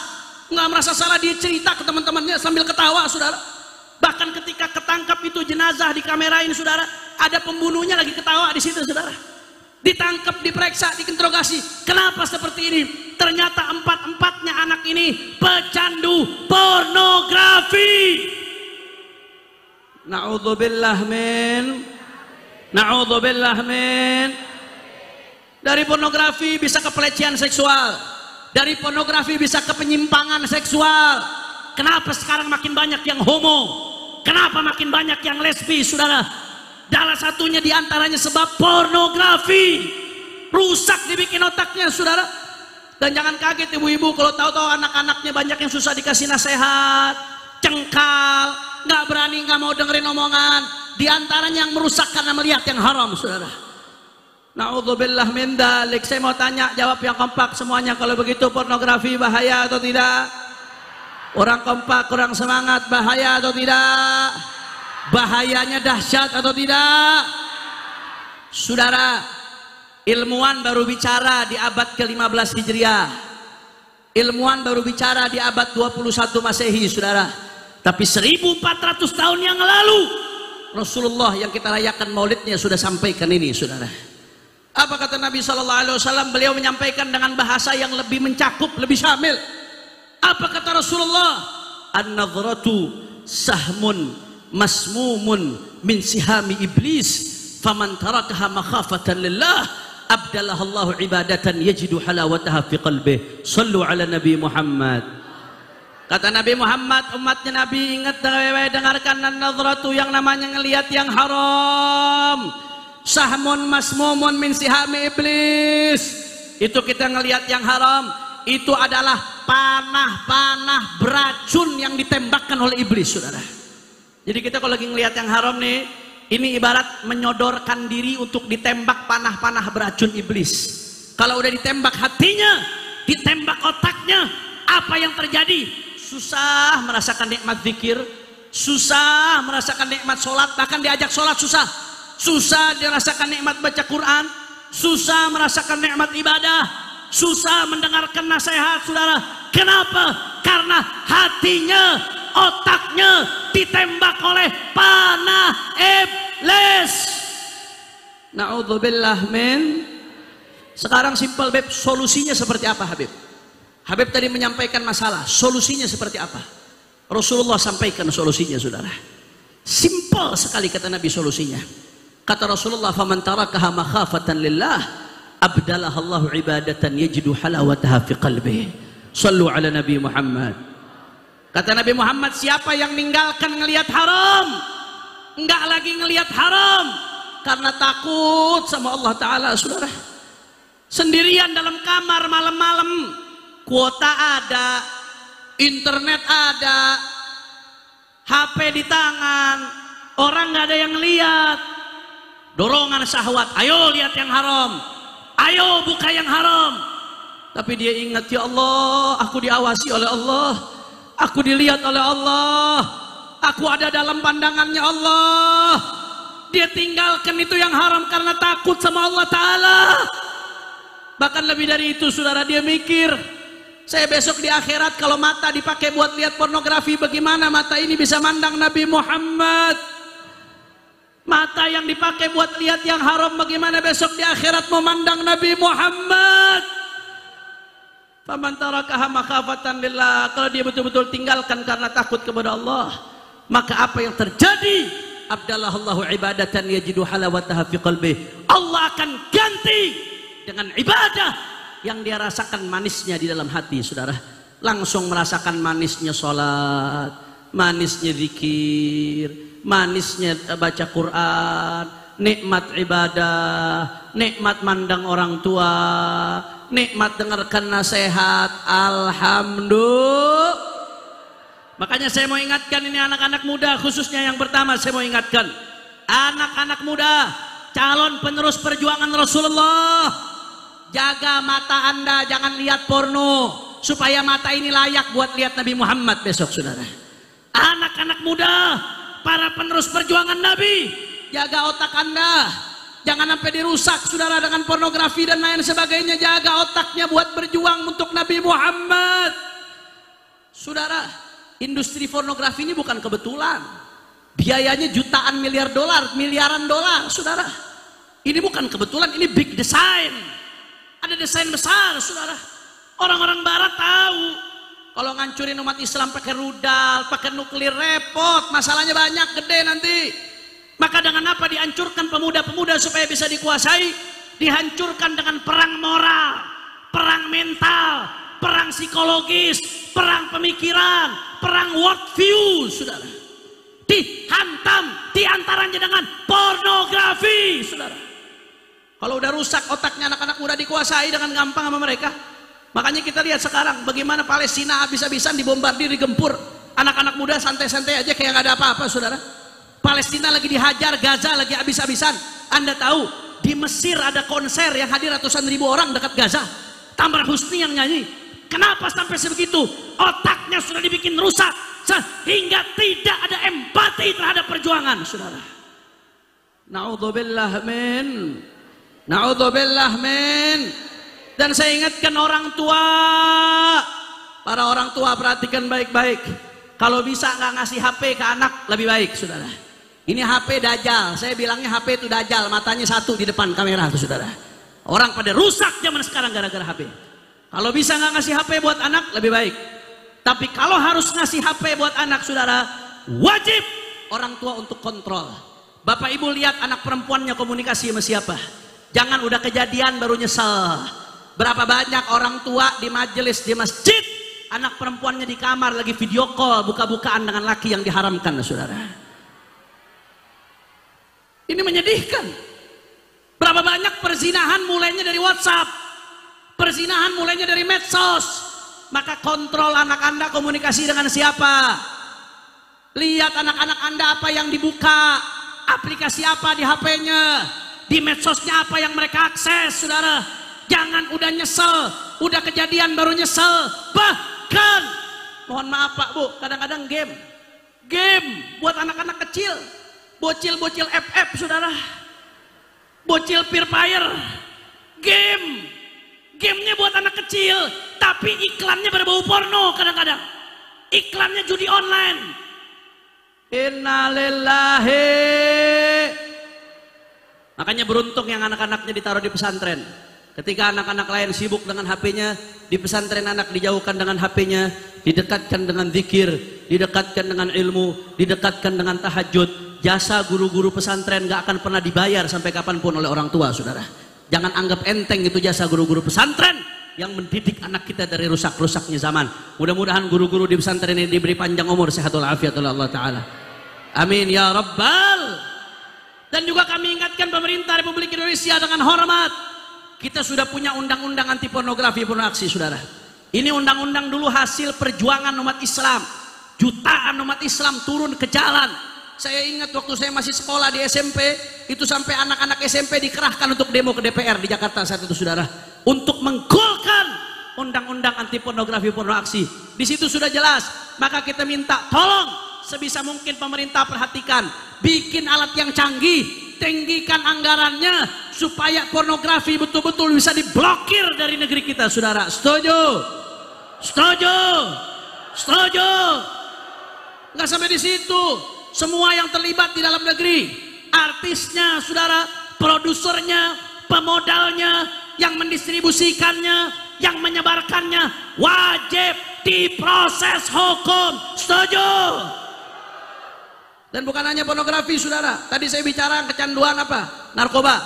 nggak merasa salah. Dia cerita ke teman-temannya sambil ketawa, saudara. Bahkan ketika ketangkap itu jenazah dikamerain, saudara, ada pembunuhnya lagi ketawa di situ, saudara. Ditangkap, diperiksa, diinterogasi. Kenapa seperti ini? Ternyata empat-empatnya anak ini pecandu pornografi. Na'udzubillah min. Dari pornografi bisa ke pelecehan seksual, dari pornografi bisa ke penyimpangan seksual. Kenapa sekarang makin banyak yang homo? Kenapa makin banyak yang lesbi, saudara? Salah satunya diantaranya sebab pornografi. Rusak dibikin otaknya, saudara. Dan jangan kaget ibu-ibu kalau tahu-tahu anak-anaknya banyak yang susah dikasih nasihat, cengkal, nggak berani, nggak mau dengerin omongan. Diantaranya yang merusak karena melihat yang haram, saudara. Na'udzubillah min dzalik. Saya mau tanya, jawab yang kompak semuanya. Kalau begitu pornografi bahaya atau tidak? Orang kompak, kurang semangat. Bahaya atau tidak? Bahayanya dahsyat atau tidak? Saudara, ilmuwan baru bicara di abad ke-15 Hijriah. Ilmuwan baru bicara di abad 21 Masehi, saudara. Tapi 1400 tahun yang lalu Rasulullah yang kita rayakan maulidnya sudah sampaikan ini, saudara. Apa kata Nabi SAW? Beliau menyampaikan dengan bahasa yang lebih mencakup, lebih syamil. Apa kata Rasulullah? An-nadhratu sahmun masmumun min sihami iblis, faman tarakaha makhafatan lillah abdalahallahu ibadatan yajidu halawataha fi qalbih. Sallu ala Nabi Muhammad. Kata Nabi Muhammad, umatnya Nabi, ingat, dengarkan, an-nadhratu yang namanya ngelihat yang haram, sahmun masmumun min sihami iblis, itu kita ngelihat yang haram, itu adalah panah-panah beracun yang ditembakkan oleh iblis, saudara. Jadi kita kalau lagi ngelihat yang haram nih, ini ibarat menyodorkan diri untuk ditembak panah-panah beracun iblis. Kalau udah ditembak hatinya, ditembak otaknya, apa yang terjadi? Susah merasakan nikmat zikir, susah merasakan nikmat sholat, bahkan diajak sholat susah. Susah dirasakan nikmat baca Quran, susah merasakan nikmat ibadah, susah mendengarkan nasihat, saudara. Kenapa? Karena hatinya, otaknya ditembak oleh panah iblis. Na'udzubillah min. Sekarang simpel, Beb, solusinya seperti apa, Habib? Habib tadi menyampaikan masalah, solusinya seperti apa? Rasulullah sampaikan solusinya, saudara. Simpel sekali kata Nabi solusinya. Kata Rasulullah, faman tarakaha makhafatan lillah abdalaha Allahu ibadatan yajidu halawataha fi qalbihi. Sallu ala Nabi Muhammad. Kata Nabi Muhammad, siapa yang meninggalkan ngelihat haram, enggak lagi ngelihat haram karena takut sama Allah Ta'ala, saudara. Sendirian dalam kamar malam-malam, kuota ada, internet ada, HP di tangan, orang nggak ada yang lihat. Dorongan syahwat, ayo lihat yang haram, ayo buka yang haram. Tapi dia ingat, ya Allah, aku diawasi oleh Allah, aku dilihat oleh Allah, aku ada dalam pandangannya Allah. Dia tinggalkan itu yang haram karena takut sama Allah Ta'ala. Bahkan lebih dari itu, saudara, dia mikir, saya besok di akhirat kalau mata dipakai buat lihat pornografi, bagaimana mata ini bisa mandang Nabi Muhammad? Mata yang dipakai buat lihat yang haram, bagaimana besok di akhirat memandang Nabi Muhammad? Faman tarakaha makhafatan lillah, kalau dia betul-betul tinggalkan karena takut kepada Allah, maka apa yang terjadi? Abdallahu ibadatan yajidu halawataha fi qalbih. Allah akan ganti dengan ibadah yang dia rasakan manisnya di dalam hati, saudara. Langsung merasakan manisnya sholat, manisnya zikir, manisnya baca Quran, nikmat ibadah, nikmat mandang orang tua, nikmat dengarkan nasihat. Alhamdulillah. Makanya saya mau ingatkan ini anak-anak muda, khususnya yang pertama saya mau ingatkan, anak-anak muda, calon penerus perjuangan Rasulullah, jaga mata Anda, jangan lihat porno, supaya mata ini layak buat lihat Nabi Muhammad besok, saudara. Anak-anak muda, para penerus perjuangan Nabi, jaga otak Anda. Jangan sampai dirusak, saudara, dengan pornografi dan lain sebagainya. Jaga otaknya buat berjuang untuk Nabi Muhammad. Saudara, industri pornografi ini bukan kebetulan. Biayanya jutaan miliar dolar, miliaran dolar, saudara. Ini bukan kebetulan, ini big design. Ada desain besar, saudara. Orang-orang barat tahu kalau ngancurin umat Islam pakai rudal, pakai nuklir, repot, masalahnya banyak, gede nanti. Maka dengan apa dihancurkan pemuda-pemuda supaya bisa dikuasai? Dihancurkan dengan perang moral, perang mental, perang psikologis, perang pemikiran, perang worldview, saudara. Dihantam diantaranya dengan pornografi, saudara. Kalau udah rusak otaknya anak-anak muda, dikuasai dengan gampang sama mereka. Makanya kita lihat sekarang bagaimana Palestina habis-habisan dibombardir, digempur. Anak-anak muda santai-santai aja kayak nggak ada apa-apa, saudara. Palestina lagi dihajar, Gaza lagi habis-habisan. Anda tahu di Mesir ada konser yang hadir ratusan ribu orang dekat Gaza. Tamar Husni yang nyanyi. Kenapa sampai sebegitu? Otaknya sudah dibikin rusak sehingga tidak ada empati terhadap perjuangan, saudara. Na'udzubillah min. Na'udzubillah min. Dan saya ingatkan orang tua, para orang tua perhatikan baik-baik. Kalau bisa nggak ngasih HP ke anak lebih baik, saudara. Ini HP dajal, saya bilangnya HP itu dajal, matanya satu di depan kamera tuh, saudara. Orang pada rusak zaman sekarang gara-gara HP. Kalau bisa nggak ngasih HP buat anak lebih baik. Tapi kalau harus ngasih HP buat anak, saudara, wajib orang tua untuk kontrol. Bapak ibu lihat anak perempuannya komunikasi sama siapa. Jangan udah kejadian baru nyesel. Berapa banyak orang tua di majelis di masjid, anak perempuannya di kamar lagi video call, buka-bukaan dengan laki yang diharamkan, saudara. Ini menyedihkan. Berapa banyak perzinahan mulainya dari WhatsApp, perzinahan mulainya dari medsos. Maka kontrol anak Anda komunikasi dengan siapa. Lihat anak-anak Anda apa yang dibuka, aplikasi apa di HP-nya, di medsosnya apa yang mereka akses, saudara. Jangan udah nyesel, udah kejadian baru nyesel. Bahkan, mohon maaf Pak Bu, kadang-kadang game buat anak-anak kecil, bocil-bocil FF, saudara, bocil Free Fire, gamenya buat anak kecil, tapi iklannya berbau porno kadang-kadang, iklannya judi online. Innalillahi. Makanya beruntung yang anak-anaknya ditaruh di pesantren. Ketika anak-anak lain sibuk dengan HP-nya, di pesantren anak dijauhkan dengan HP-nya, didekatkan dengan zikir, didekatkan dengan ilmu, didekatkan dengan tahajud. Jasa guru-guru pesantren gak akan pernah dibayar sampai kapanpun oleh orang tua, saudara. Jangan anggap enteng itu jasa guru-guru pesantren yang mendidik anak kita dari rusak-rusaknya zaman. Mudah-mudahan guru-guru di pesantren ini diberi panjang umur, sehatul afiat oleh Allah Ta'ala. Amin ya Rabbal. Dan juga kami ingatkan pemerintah Republik Indonesia dengan hormat. Kita sudah punya undang-undang anti pornografi pornoaksi, saudara. Ini undang-undang dulu hasil perjuangan umat Islam. Jutaan umat Islam turun ke jalan. Saya ingat waktu saya masih sekolah di SMP, itu sampai anak-anak SMP dikerahkan untuk demo ke DPR di Jakarta saat itu, saudara. Untuk menggolkan undang-undang anti pornografi pornoaksi. Di situ sudah jelas. Maka kita minta tolong sebisa mungkin pemerintah perhatikan, bikin alat yang canggih, tinggikan anggarannya supaya pornografi betul-betul bisa diblokir dari negeri kita, saudara. Setuju? Setuju? Setuju? Nggak sampai di situ. Semua yang terlibat di dalam negeri, artisnya, saudara, produsernya, pemodalnya, yang mendistribusikannya, yang menyebarkannya, wajib diproses hukum. Setuju? Dan bukan hanya pornografi, saudara. Tadi saya bicara kecanduan apa? Narkoba,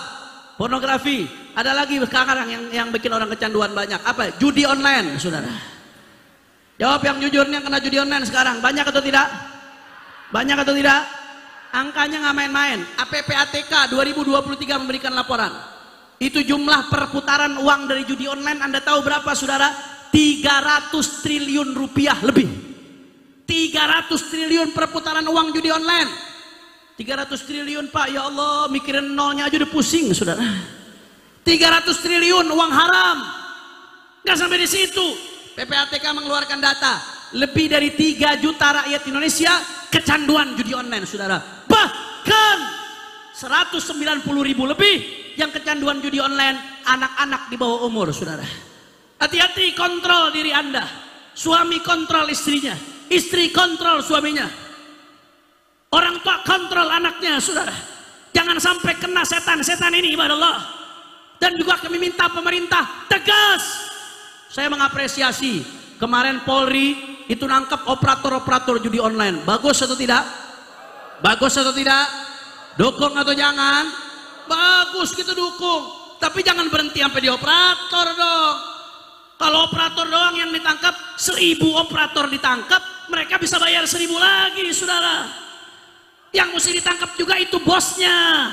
pornografi. Ada lagi sekarang yang bikin orang kecanduan banyak. Apa? Judi online, saudara. Jawab yang jujurnya, kena judi online sekarang. Banyak atau tidak? Banyak atau tidak? Angkanya nggak main-main. APPATK 2023 memberikan laporan. Itu jumlah perputaran uang dari judi online. Anda tahu berapa, saudara? 300 triliun rupiah lebih. 300 triliun perputaran uang judi online. 300 triliun, Pak, ya Allah, mikirin nolnya aja udah pusing, saudara. 300 triliun uang haram. Nggak sampai di situ. PPATK mengeluarkan data, lebih dari 3 juta rakyat Indonesia kecanduan judi online, saudara. Bahkan 190.000 lebih yang kecanduan judi online anak-anak di bawah umur, saudara. Hati-hati, kontrol diri Anda. Suami kontrol istrinya, istri kontrol suaminya, orang tua kontrol anaknya, saudara. Jangan sampai kena setan-setan ini, ibadah Allah. Dan juga kami minta pemerintah tegas. Saya mengapresiasi kemarin Polri itu nangkap operator-operator judi online. Bagus atau tidak? Bagus atau tidak? Dukung atau jangan? Bagus, kita dukung. Tapi jangan berhenti sampai di operator dong. Kalau operator doang yang ditangkap, 1000 operator ditangkap, mereka bisa bayar 1000 lagi, saudara. Yang mesti ditangkap juga itu bosnya,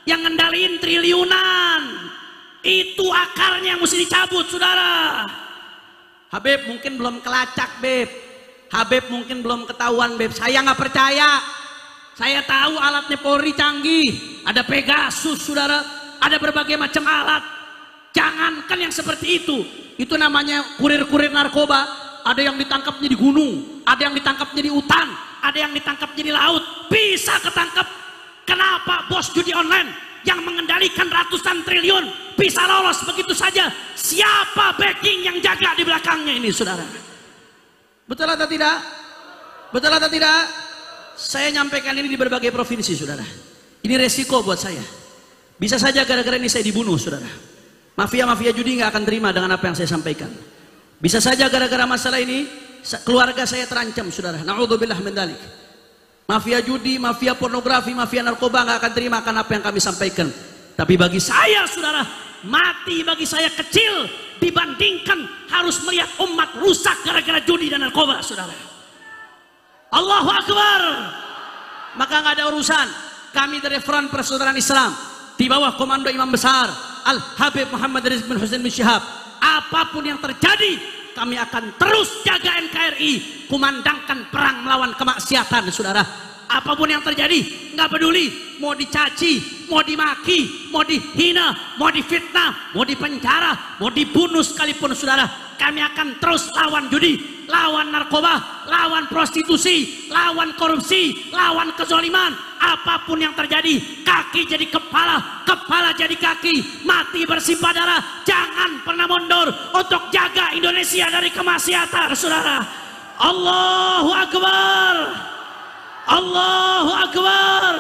yang ngendaliin triliunan. Itu akarnya yang mesti dicabut, saudara. Habib mungkin belum kelacak, Beb. Habib mungkin belum ketahuan, Beb. Saya nggak percaya. Saya tahu alatnya Polri canggih. Ada Pegasus, saudara. Ada berbagai macam alat. Jangankan yang seperti itu. Itu namanya kurir-kurir narkoba. Ada yang ditangkapnya di gunung, ada yang ditangkapnya di hutan, ada yang ditangkapnya di laut. Bisa ketangkap. Kenapa bos judi online yang mengendalikan ratusan triliun bisa lolos begitu saja? Siapa backing yang jaga di belakangnya ini, saudara? Betul atau tidak? Betul atau tidak? Saya nyampaikan ini di berbagai provinsi, saudara. Ini resiko buat saya. Bisa saja gara-gara ini saya dibunuh, saudara. Mafia-mafia judi nggak akan terima dengan apa yang saya sampaikan. Bisa saja gara-gara masalah ini keluarga saya terancam, saudara. Na'udzubillah min dzalik. Mafia judi, mafia pornografi, mafia narkoba nggak akan terima akan apa yang kami sampaikan. Tapi bagi saya, saudara, mati bagi saya kecil dibandingkan harus melihat umat rusak gara-gara judi dan narkoba, saudara. Allahu Akbar. Maka nggak ada urusan. Kami dari Front Persaudaraan Islam di bawah komando Imam Besar Al Habib Muhammad Rizk bin Husain bin Syihab, apapun yang terjadi, kami akan terus jaga NKRI, kumandangkan perang melawan kemaksiatan, saudara. Apapun yang terjadi, nggak peduli, mau dicaci, mau dimaki, mau dihina, mau difitnah, mau dipenjara, mau dibunuh sekalipun, saudara. Kami akan terus lawan judi, lawan narkoba, lawan prostitusi, lawan korupsi, lawan kezaliman. Apapun yang terjadi, kaki jadi kepala, kepala jadi kaki, mati bersimpah darah. Jangan pernah mundur untuk jaga Indonesia dari kemaksiatan, saudara. Allahu Akbar. Allahu Akbar.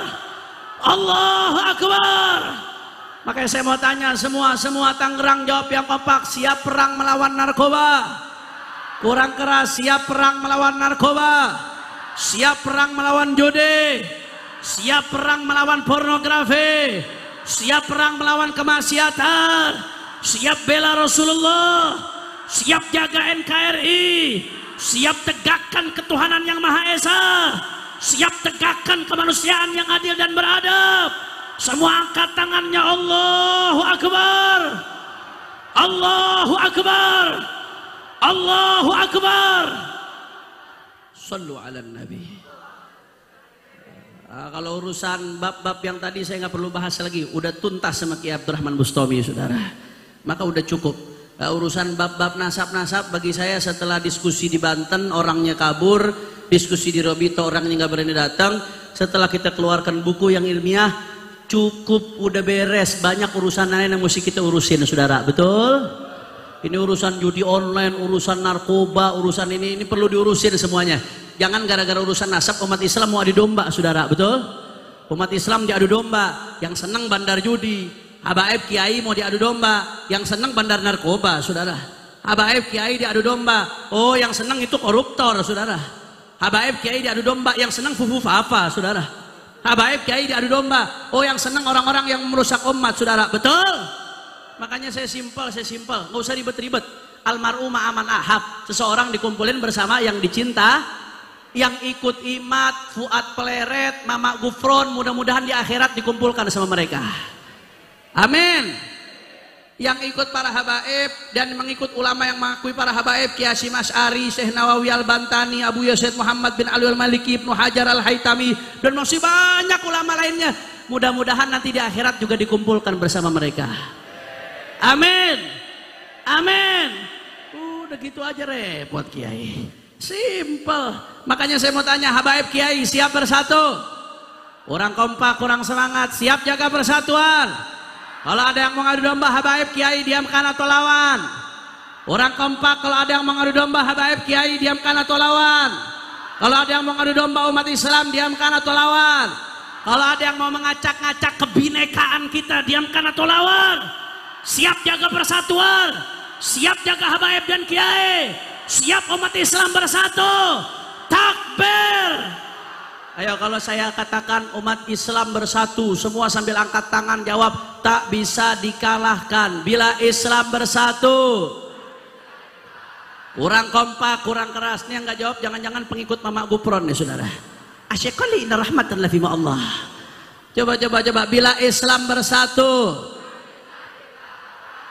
Allahu Akbar. Makanya saya mau tanya semua Tangerang, jawab yang kompak. Siap perang melawan narkoba? Kurang keras. Siap perang melawan narkoba? Siap perang melawan judi? Siap perang melawan pornografi? Siap perang melawan kemaksiatan? Siap bela Rasulullah? Siap jaga NKRI? Siap tegakkan ketuhanan yang Maha Esa? Siap tegakkan kemanusiaan yang adil dan beradab? Semua angkat tangannya. Allahu Akbar. Allahu Akbar. Allahu Akbar. Sallu ala Nabi. Kalau urusan bab-bab yang tadi saya nggak perlu bahas lagi, udah tuntas sama Kiai Abdurrahman Bustami, saudara. Maka udah cukup. Urusan bab-bab nasab-nasab bagi saya setelah diskusi di Banten orangnya kabur, diskusi di Robito orangnya nggak berani datang. Setelah kita keluarkan buku yang ilmiah, cukup, udah beres. Banyak urusan lain yang mesti kita urusin, saudara. Betul? Ini urusan judi online, urusan narkoba, urusan ini perlu diurusin semuanya. Jangan gara-gara urusan nasab umat Islam mau adu domba, saudara. Betul? Umat Islam diadu domba. Yang senang bandar judi, habaib kiai mau diadu domba. Yang senang bandar narkoba, saudara. Habaib kiai diadu domba. Oh, yang senang itu koruptor, saudara. Habaib kiai diadu domba. Yang senang fufu fafa, saudara. Habaib kiai diadu domba. Oh, yang senang orang-orang yang merusak umat, saudara. Betul? Makanya saya simpel, nggak usah ribet-ribet. Almarhumah aman ahab, seseorang dikumpulin bersama yang dicinta, yang ikut imat, Fuad Peleret, Mama Gufron, mudah-mudahan di akhirat dikumpulkan sama mereka. Amin. Yang ikut para habaib dan mengikut ulama yang mengakui para habaib, Kiai Hasyim Asy'ari, Syekh Nawawi Al-Bantani, Abu Yazid Muhammad bin Ali Al-Maliki, Ibnu Hajar Al-Haytami, dan masih banyak ulama lainnya. Mudah-mudahan nanti di akhirat juga dikumpulkan bersama mereka. Amin. Amin. udah gitu aja repot Kiai. Simple. Makanya saya mau tanya, habaib Kiai siap bersatu? Orang kompak, kurang semangat, siap jaga persatuan? Kalau ada yang mengadu domba habaib Kiai diamkan atau lawan? Orang kompak, kalau ada yang mengadu domba habaib Kiai diamkan atau lawan? Kalau ada yang mengadu domba umat Islam diamkan atau lawan? Kalau ada yang mau mengacak-ngacak kebinekaan kita diamkan atau lawan? Siap jaga persatuan? Siap jaga habaib dan Kiai? Siap umat Islam bersatu? Takbir! Ayo kalau saya katakan umat Islam bersatu, semua sambil angkat tangan jawab, tak bisa dikalahkan bila Islam bersatu. Kurang kompak, kurang keras. Nih yang nggak jawab jangan-jangan pengikut Mama Gupron nih saudara. Asyikali inna rahmatan lafima Allah. Coba. Bila Islam bersatu.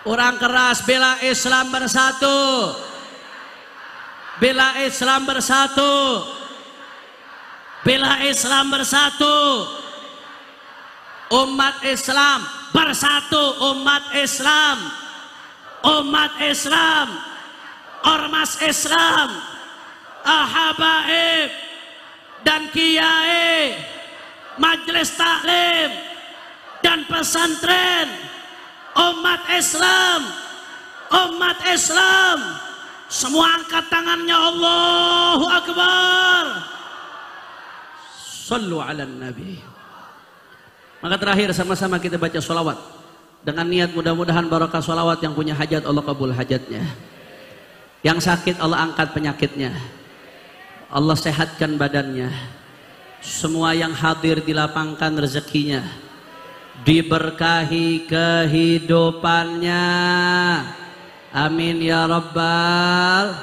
Kurang keras. Bila Islam bersatu. Bila Islam bersatu. Bila Islam bersatu. Umat Islam bersatu. Umat Islam. Umat Islam. Ormas Islam. Habaib dan Kiai, majelis taklim dan pesantren, umat Islam, semua angkat tangannya, Allahu Akbar. Sallu ala Nabi. Maka terakhir sama-sama kita baca sholawat dengan niat mudah-mudahan barokah sholawat. Yang punya hajat Allah kabul hajatnya, yang sakit Allah angkat penyakitnya, Allah sehatkan badannya. Semua yang hadir dilapangkan rezekinya, diberkahi kehidupannya. Amin ya Rabbal,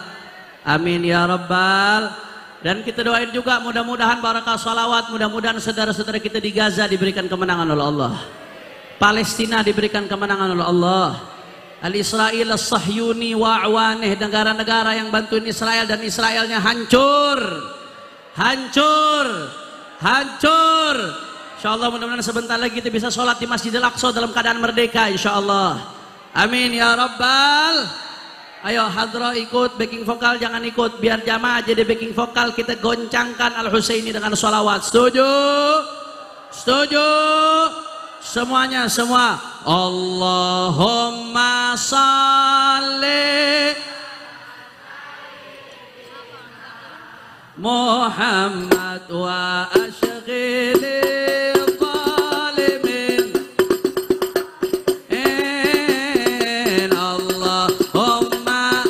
amin ya Rabbal. Dan kita doain juga mudah-mudahan barakah salawat, mudah-mudahan saudara-saudara kita di Gaza diberikan kemenangan oleh Allah, Palestina diberikan kemenangan oleh Allah, Al-Israel, As-Sahyuni, wa'wanih, negara-negara yang bantuin Israel dan Israelnya hancur. InsyaAllah mudah-mudahan sebentar lagi kita bisa sholat di Masjidil Aqsa dalam keadaan merdeka insyaAllah. Amin ya Rabbal. Ayo hadra ikut, backing vokal jangan ikut, biar jamaah jadi backing vokal. Kita goncangkan Al-Husaini dengan sholawat. Setuju? Semuanya semua. Allahumma salli Muhammad wa ashghili zalimin in Allahumma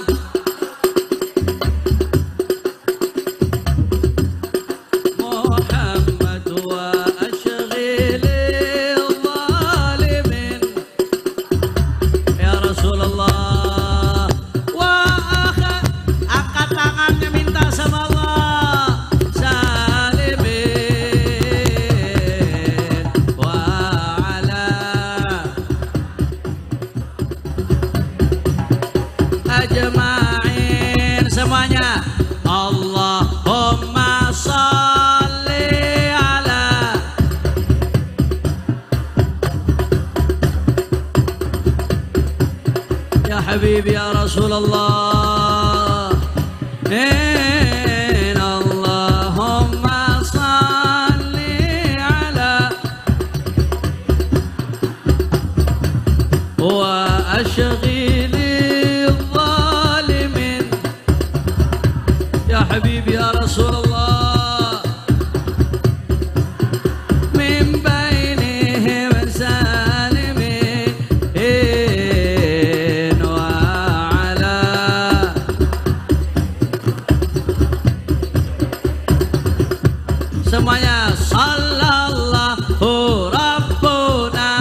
Muhammad wa ashghili ajma'in. Semuanya Allahumma salli ala ya habibi ya Rasulullah. Allahumma salli ala wa ashghili حبيبي يا رسول الله من بينهم سالمين وعلى semuanya sallallahu rabbuna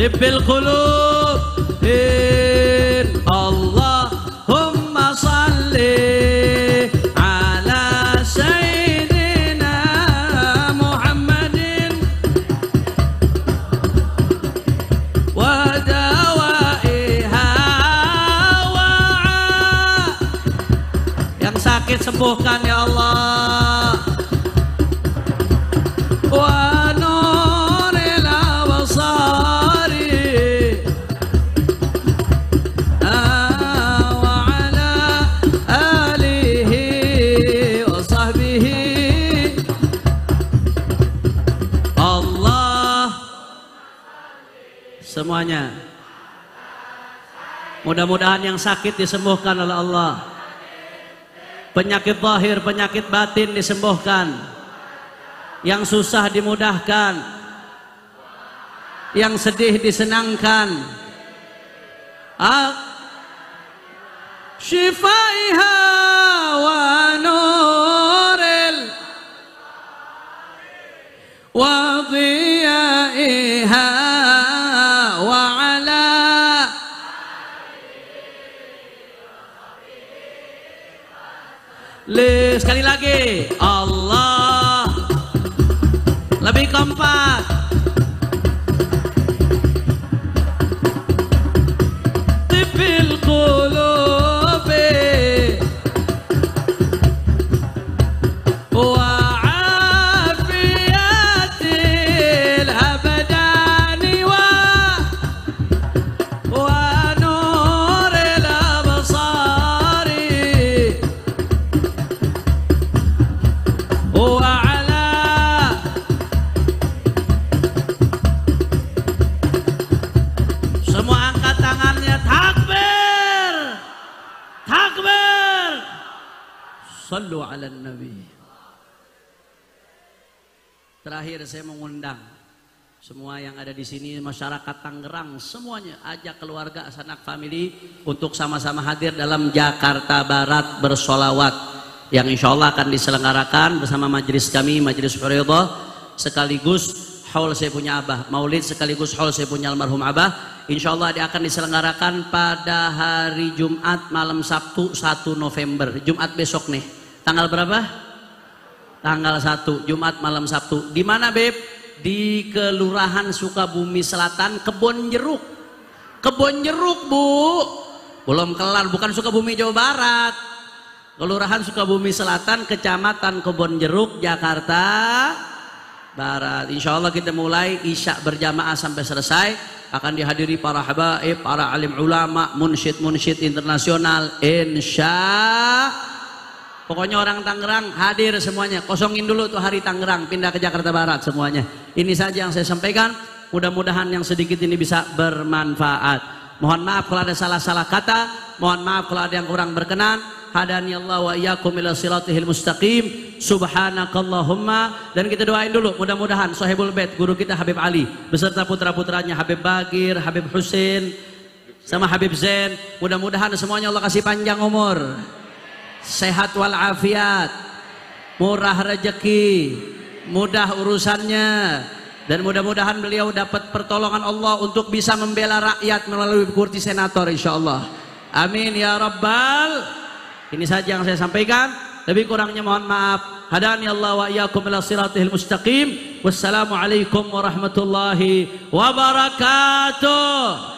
tibbil qulub Allahumma salli ala sayyidina Muhammadin wa dawaiha yang sakit sembuhkan ya Allah wa nuril absari wa ala alihi wa sahbihi Allah semuanya mudah-mudahan yang sakit disembuhkan oleh Allah, penyakit zahir, penyakit batin disembuhkan, yang susah dimudahkan, yang sedih disenangkan. Shifaiha wa nuril wa dhiyaiha wa ala sekali lagi Allah lebih kompak tibbil qulubi wa afiyatil abdani wa nuril absari wa semua angkat tangannya, takbir, takbir, sallu ala nabi. Terakhir saya mengundang semua yang ada di sini, masyarakat Tangerang semuanya, ajak keluarga, sanak family untuk sama-sama hadir dalam Jakarta Barat bersolawat yang insya Allah akan diselenggarakan bersama majelis kami, majelis Huriyadhah, sekaligus haul saya punya abah, maulid sekaligus haul saya punya almarhum abah. Insya Allah dia akan diselenggarakan pada hari Jumat malam Sabtu 1 November. Jumat besok nih. Tanggal berapa? Tanggal 1, Jumat malam Sabtu. Di mana, Beb? Di Kelurahan Sukabumi Selatan, Kebon Jeruk. Kebon Jeruk, Bu. Belum kelar, bukan Sukabumi Jawa Barat. Kelurahan Sukabumi Selatan, Kecamatan Kebon Jeruk, Jakarta Barat. Insya Allah kita mulai isya berjamaah sampai selesai. Akan dihadiri para habaib, para alim ulama, munsyid internasional. Pokoknya orang Tangerang hadir semuanya. Kosongin dulu tuh hari Tangerang, pindah ke Jakarta Barat semuanya. Ini saja yang saya sampaikan. Mudah-mudahan yang sedikit ini bisa bermanfaat. Mohon maaf kalau ada salah-salah kata. Mohon maaf kalau ada yang kurang berkenan. Hadani Allah wa iyyakum ila siratihil mustaqim. Subhanakallahumma. Dan kita doain dulu, mudah-mudahan Sahibul Bait, guru kita Habib Ali beserta putra-putranya Habib Bagir, Habib Husin sama Habib Zain, mudah-mudahan semuanya Allah kasih panjang umur, sehat walafiat, murah rezeki, mudah urusannya, dan mudah-mudahan beliau dapat pertolongan Allah untuk bisa membela rakyat melalui kursi senator insyaallah. Amin ya rabbal. Ini saja yang saya sampaikan, lebih kurangnya mohon maaf. Hadani Allah wa iyyakum ila siratil mustaqim. Wassalamualaikum warahmatullahi wabarakatuh.